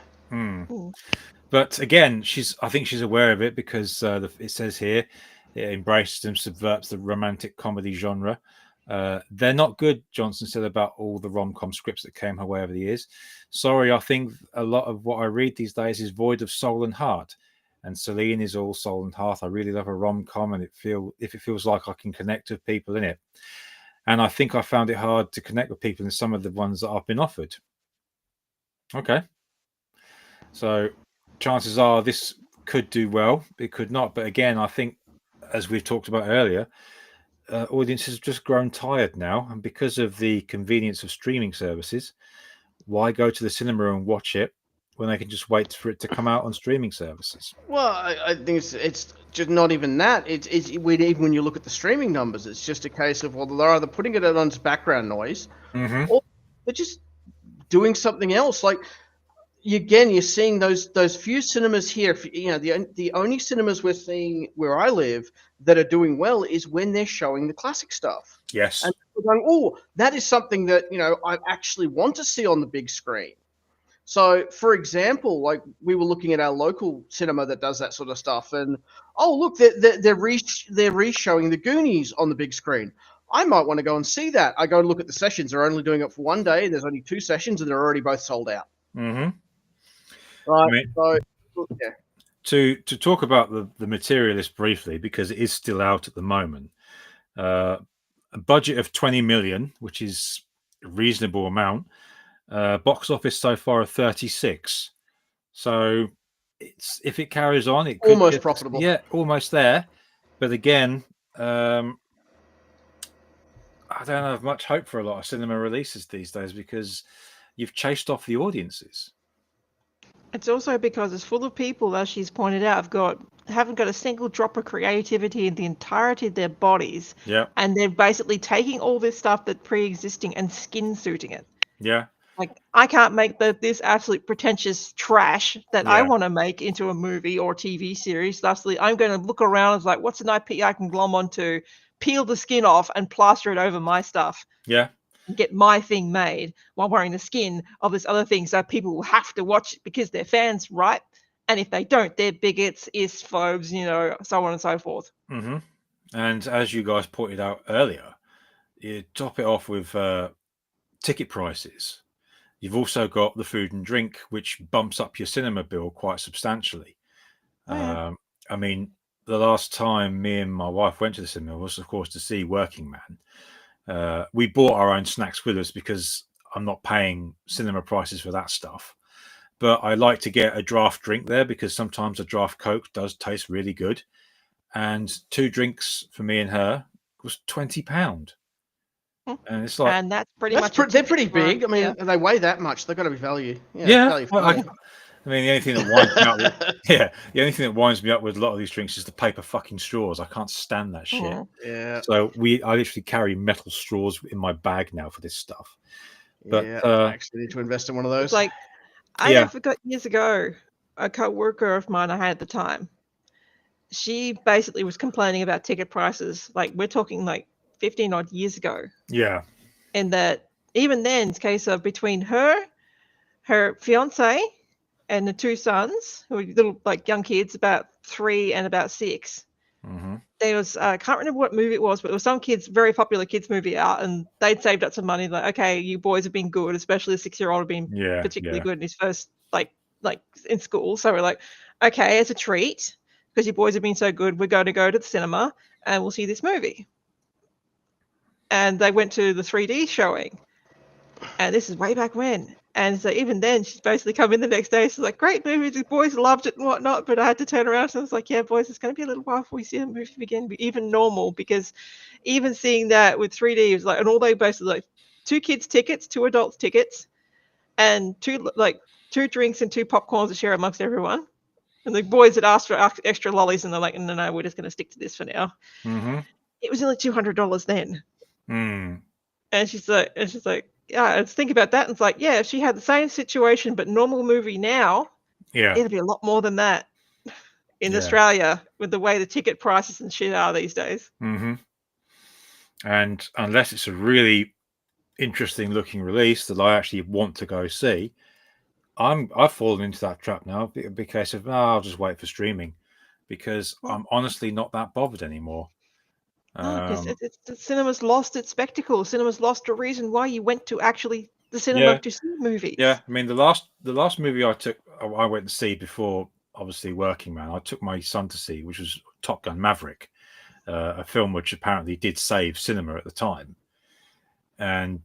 But again, I think she's aware of it because it says here it embraces and subverts the romantic comedy genre. They're not good, Johnson said about all the rom-com scripts that came her way over the years. Sorry, I think a lot of what I read these days is void of soul and heart. And Celine is all soul and heart. I really love a rom-com, and if it feels like I can connect with people in it. And I think I found it hard to connect with people in some of the ones that I've been offered. Okay. So chances are this could do well. It could not. But again, I think, as we've talked about earlier, audiences have just grown tired now. And because of the convenience of streaming services, why go to the cinema and watch it when they can just wait for it to come out on streaming services? Well, I think it's just not even that. Even when you look at the streaming numbers, it's just a case of, well, they're either putting it on as background noise or they're just doing something else. Like, you're seeing those few cinemas here. The only cinemas we're seeing where I live that are doing well is when they're showing the classic stuff. Yes. And people are going, oh, that is something that I actually want to see on the big screen. So, for example, like we were looking at our local cinema that does that sort of stuff, and look, they're re-showing the Goonies on the big screen. I might want to go and see that. I go and look at the sessions. They're only doing it for one day. There's only 2 sessions, and they're already both sold out. Mm-hmm. Right. I mean, So, yeah. To talk about the Materialist briefly, because it is still out at the moment. A budget of 20 million, which is a reasonable amount. Box office so far of 36. So if it carries on, it could Almost profitable. Yeah, almost there. But again, I don't have much hope for a lot of cinema releases these days because you've chased off the audiences. It's also because it's full of people, as she's pointed out, haven't got a single drop of creativity in the entirety of their bodies. Yeah. And they're basically taking all this stuff that's pre-existing and skin suiting it. Yeah. Like, I can't make this absolute pretentious trash that I want to make into a movie or TV series. Thusly, I'm going to look around and what's an IP I can glom onto, peel the skin off, and plaster it over my stuff. Yeah. and get my thing made while wearing the skin of this other thing, so people will have to watch it because they're fans, right? And if they don't, they're bigots, isphobes, so on and so forth. Mm-hmm. And as you guys pointed out earlier, you top it off with ticket prices. You've also got the food and drink, which bumps up your cinema bill quite substantially. Yeah. I mean, the last time me and my wife went to the cinema was, of course, to see Working Man. We bought our own snacks with us because I'm not paying cinema prices for that stuff. But I like to get a draft drink there because sometimes a draft Coke does taste really good. And 2 drinks for me and her was £20. And it's like, And that's pretty That's much. they're pretty big. I mean, yeah. they weigh that much. They've got to be value. yeah. value for I money. mean, the only thing that winds me up with, the only thing that winds me up with a lot of these drinks is the paper fucking straws. I can't stand that shit. Mhm. Yeah. So I literally carry metal straws in my bag now for this stuff. But Yeah, I actually need to invest in one of those. It's like, I Yeah. never forgot years ago, a co-worker of mine I had at the time, she basically was complaining about ticket prices. Like, we're talking like 15 odd years ago. yeah, And that even then, it's a case of between her fiance, and the 2 sons, who were little, like, young kids, about 3 and about 6. mm-hmm. There was, I can't remember what movie it was, but it was some very popular kids movie out, and they'd saved up some money. Like, okay, you boys have been good, especially the 6-year-old have been Yeah, particularly yeah. good in his first, like in school. So we're like, okay, as a treat, because you boys have been so good, we're going to go to the cinema and we'll see this movie. And they went to the 3D showing, and this is way back when. And so even then, she's basically come in the next day. She's like, great movie, the boys loved it and whatnot. But I had to turn around, and I was like, yeah, boys, it's going to be a little while before we see the movie begin, even normal, because even seeing that with 3D is like, and all they basically like 2 kids tickets, 2 adults tickets, and 2 drinks and 2 popcorns to share amongst everyone. And the boys had asked for extra lollies, and they're like, no, we're just going to stick to this for now. Mm-hmm. It was only $200 then. Mm. And she's like, yeah, let's think about that. And it's like, yeah, if she had the same situation but normal movie now, Yeah, it'd be a lot more than that in Yeah. Australia with the way the ticket prices and shit are these days. mm-hmm. And unless it's a really interesting looking release that I actually want to go see, I've fallen into that trap now because of I'll just wait for streaming because I'm honestly not that bothered anymore. Because the cinema's lost its spectacle. Cinema's lost a reason why you went to actually the cinema Yeah. to see movies. Yeah, I mean the last movie I went to see before obviously Working Man, I took my son to see, which was Top Gun Maverick, a film which apparently did save cinema at the time, and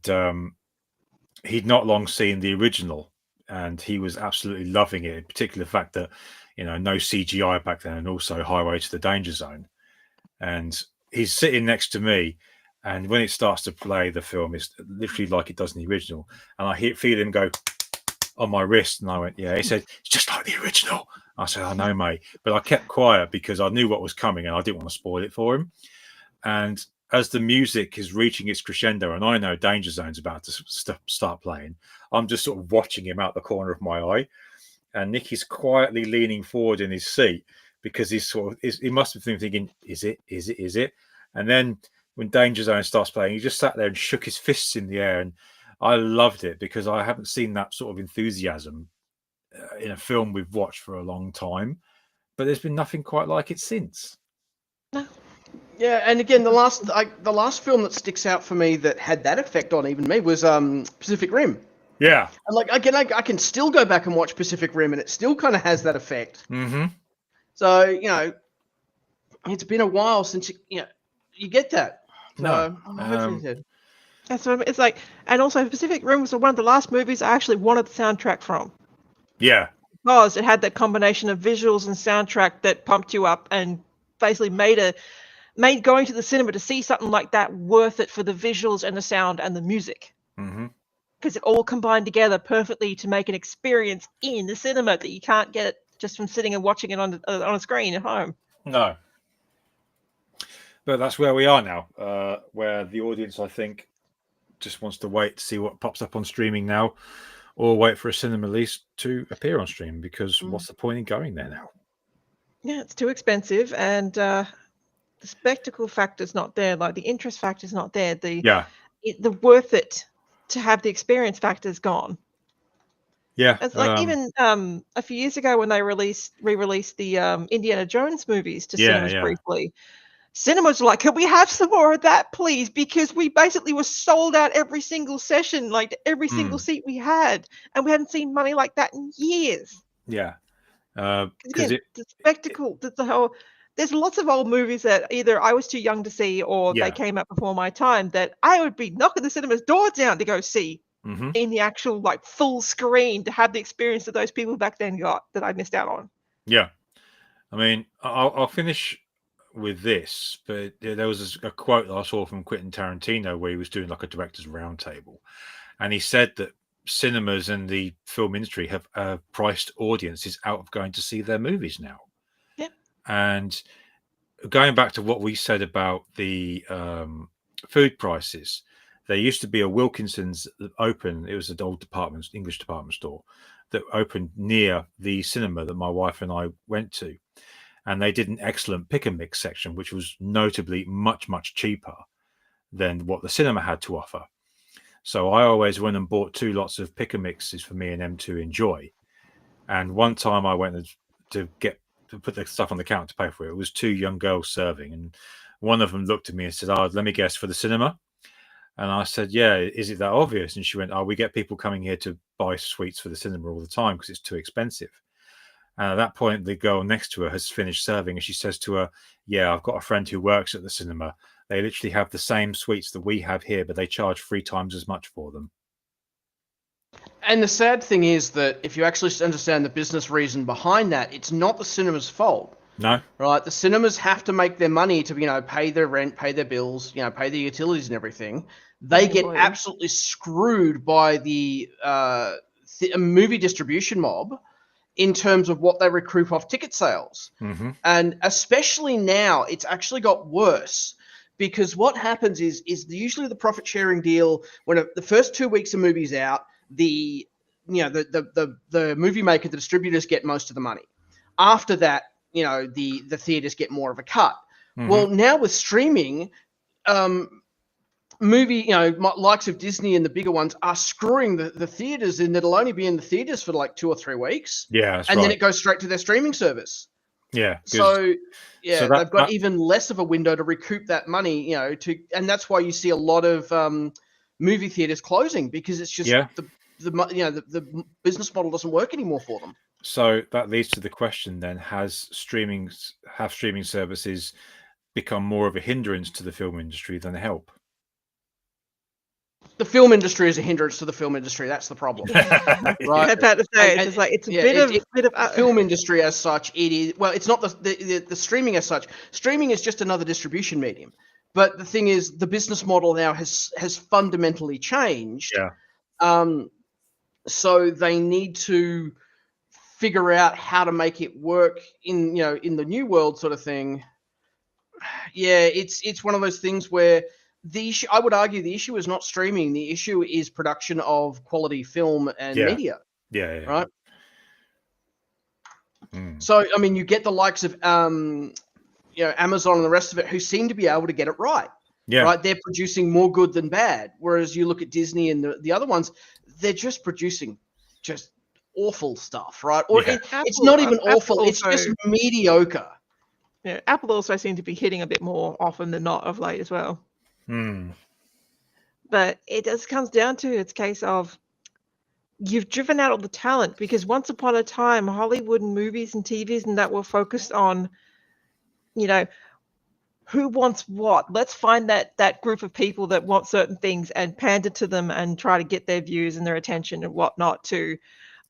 he'd not long seen the original, and he was absolutely loving it. In particular, the fact that no CGI back then, and also Highway to the Danger Zone, and he's sitting next to me. And when it starts to play, the film is literally like it does in the original. And I feel him go on my wrist. And I went, yeah. He said, it's just like the original. I said, I know, mate. But I kept quiet because I knew what was coming and I didn't want to spoil it for him. And as the music is reaching its crescendo and I know Danger Zone's about to start playing, I'm just sort of watching him out the corner of my eye. And Nicky's quietly leaning forward in his seat because he must have been thinking, is it? And then when Danger Zone starts playing, he just sat there and shook his fists in the air. And I loved it because I haven't seen that sort of enthusiasm in a film we've watched for a long time. But there's been nothing quite like it since. No. Yeah, and again, the last film that sticks out for me that had that effect on even me was Pacific Rim. Yeah. And like again, I can still go back and watch Pacific Rim, and it still kind of has that effect. Mm-hmm. So it's been a while since you get that. So, That's what it's like. And also, Pacific Rim was one of the last movies I actually wanted the soundtrack from. Yeah. Because it had that combination of visuals and soundtrack that pumped you up and basically made going to the cinema to see something like that worth it for the visuals and the sound and the music. Mm-hmm. Because it all combined together perfectly to make an experience in the cinema that you can't get it just from sitting and watching it on a screen at home. No. But that's where we are now, where the audience, I think, just wants to wait to see what pops up on streaming now, or wait for a cinema release to appear on stream, because what's the point in going there now? Yeah, it's too expensive, and the spectacle factor's not there. Like the interest factor's not there. The worth it to have the experience factors gone. Yeah. It's like even a few years ago when they re-released the Indiana Jones movies to cinemas briefly. Cinemas were like, can we have some more of that, please? Because we basically were sold out every single session, like every single seat we had, and we hadn't seen money like that in years. Yeah. Because the spectacle, the whole. There's lots of old movies that either I was too young to see or they came out before my time that I would be knocking the cinema's door down to go see in the actual like full screen to have the experience that those people back then got that I missed out on. Yeah. I mean, I'll finish with this, but there was a quote that I saw from Quentin Tarantino where he was doing like a director's roundtable, and he said that cinemas and the film industry have priced audiences out of going to see their movies now. Yeah. And going back to what we said about the food prices, there used to be a Wilkinson's that opened. It was an old English department store that opened near the cinema that my wife and I went to. And they did an excellent pick and mix section, which was notably much, much cheaper than what the cinema had to offer. So I always went and bought 2 lots of pick and mixes for me and them to enjoy. And one time I went to put the stuff on the counter to pay for it. It was 2 young girls serving. And one of them looked at me and said, "Oh, let me guess, for the cinema?" And I said, "Yeah, is it that obvious?" And she went, "Oh, we get people coming here to buy sweets for the cinema all the time because it's too expensive." And at that point, the girl next to her has finished serving, and she says to her, "Yeah, I've got a friend who works at the cinema. They literally have the same sweets that we have here, but they charge 3 times as much for them." And the sad thing is that if you actually understand the business reason behind that, it's not the cinema's fault. No. Right? The cinemas have to make their money to, pay their rent, pay their bills, pay their utilities and everything. They get absolutely screwed by the movie distribution mob in terms of what they recoup off ticket sales. And especially now, it's actually got worse because what happens is usually the profit sharing deal when the first 2 weeks of movies out, the movie maker, the distributors get most of the money. After that, the theaters get more of a cut. Well, now with streaming, likes of Disney and the bigger ones are screwing the theaters, and it'll only be in the theaters for like 2 or 3 weeks. Yeah, that's and right. then it goes straight to their streaming service. Yeah. So they've got even less of a window to recoup that money, and that's why you see a lot of movie theaters closing because it's just the business model doesn't work anymore for them. So that leads to the question then: have streaming services become more of a hindrance to the film industry than a help? The film industry is a hindrance to the film industry. That's the problem, right? I was about to say it's a bit of film industry as such. It is it's not the streaming as such. Streaming is just another distribution medium. But the thing is, the business model now has fundamentally changed. Yeah. So they need to figure out how to make it work in the new world sort of thing. Yeah, it's one of those things where the issue, I would argue, the issue is not streaming. The issue is production of quality film and media. Yeah. Right. So I mean, you get the likes of Amazon and the rest of it who seem to be able to get it right. Yeah. Right. They're producing more good than bad. Whereas you look at Disney and the other ones, they're just producing just awful stuff, right? Or it's not even awful. It's just mediocre. Yeah, Apple also seems to be hitting a bit more often than not of late as well. But it just comes down to it's a case of you've driven out all the talent because once upon a time, Hollywood and movies and TVs and that were focused on, who wants what. Let's find that group of people that want certain things and pander to them and try to get their views and their attention and whatnot to.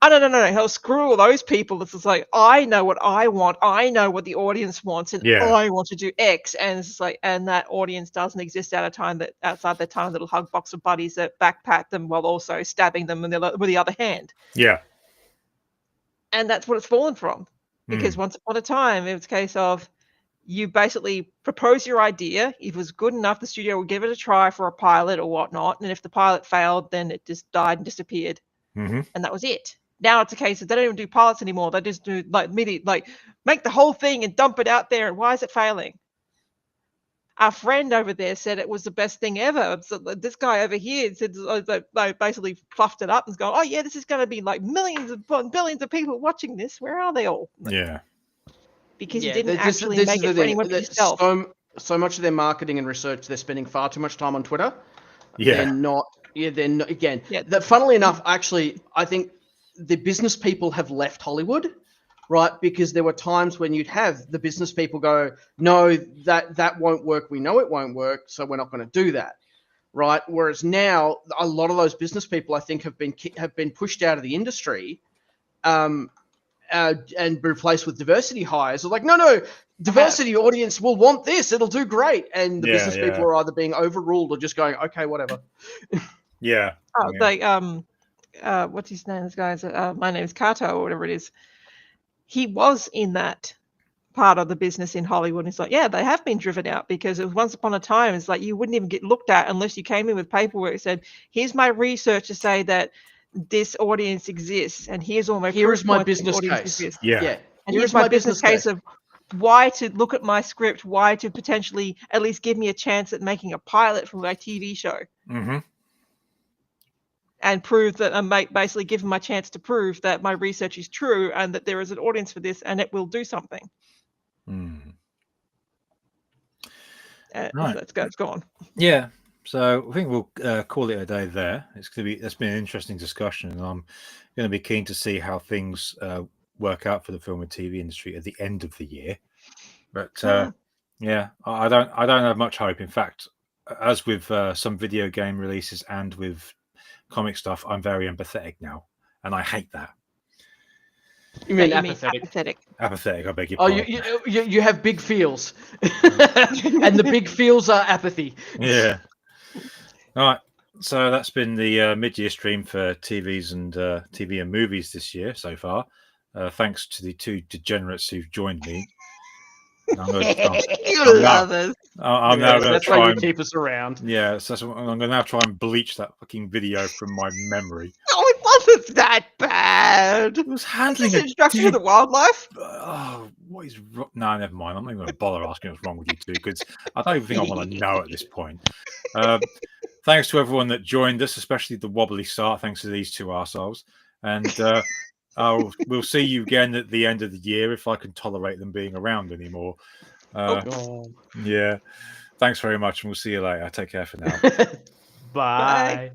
Oh, no. Hell, screw all those people. It's just like, I know what I want. I know what the audience wants, and I want to do X. And it's like, and that audience doesn't exist outside their tiny little hug box of buddies that backpack them while also stabbing them with the other hand. Yeah. And that's what it's fallen from. Because once upon a time, it was a case of you basically propose your idea. If it was good enough, the studio would give it a try for a pilot or whatnot. And if the pilot failed, then it just died and disappeared. And that was it. Now it's a case of they don't even do pilots anymore. They just do make the whole thing and dump it out there. And why is it failing? our friend over there said it was the best thing ever. So this guy over here said they basically fluffed it up and gone, oh yeah, this is going to be like millions of billions of people watching this. Where are they all? Yeah. Because Yeah, you didn't this actually is make the it for thing. anyone but That yourself. So much of their marketing and research, they're spending far too much time on Twitter. Yeah. They're not. Yeah, they're not. Again, Yeah. that funnily enough, actually, I think the business people have left Hollywood, right? Because there were times when you'd have the business people go, "No, that won't work. We know it won't work, so we're not going to do that." Right. Whereas now, a lot of those business people, I think, have been pushed out of the industry, and replaced with diversity hires. They're like, no, diversity audience will want this. It'll do great. And the business people are either being overruled or just going, okay, whatever. Yeah. Oh, Yeah. like what's his name? This guy's my name is Kato or whatever it is. He was in that part of the business in Hollywood. It's like, yeah, they have been driven out because it was once upon a time. It's like you wouldn't even get looked at unless you came in with paperwork that said, "Here's my research to say that this audience exists, and here's all my Here proof is my points that the business audience case." exists." Yeah. And here's my business case of why to look at my script, why to potentially at least give me a chance at making a pilot for my TV show. Mm-hmm. And prove that I'm basically give them my chance to prove that my research is true and that there is an audience for this and it will do something. Mm. Right. Let's go on. Yeah. So I think we'll call it a day there. That's been an interesting discussion, and I'm going to be keen to see how things work out for the film and TV industry at the end of the year. But yeah, I don't have much hope. In fact, as with some video game releases and with comic stuff, I'm very empathetic now, and I hate that. You mean apathetic? Apathetic. I beg your Oh, pardon. you have big feels, and the big feels are apathy. Yeah. All right. So that's been the mid-year stream for TV and movies this year so far. Thanks to the two degenerates who've joined me. You love us. I'm now going to That's try why you and keep us around. yeah. So I'm going to now try and bleach that fucking video from my memory. Oh, it wasn't that bad. It was handling This a introduction to the wildlife. Oh, what is wrong? No, never mind. I'm not even going to bother asking what's wrong with you two because I don't even think I want to know at this point. Thanks to everyone that joined us, especially the wobbly start. Thanks to these two arseholes. And we'll see you again at the end of the year if I can tolerate them being around anymore. Yeah. Thanks very much, and we'll see you later. Take care for now. Bye.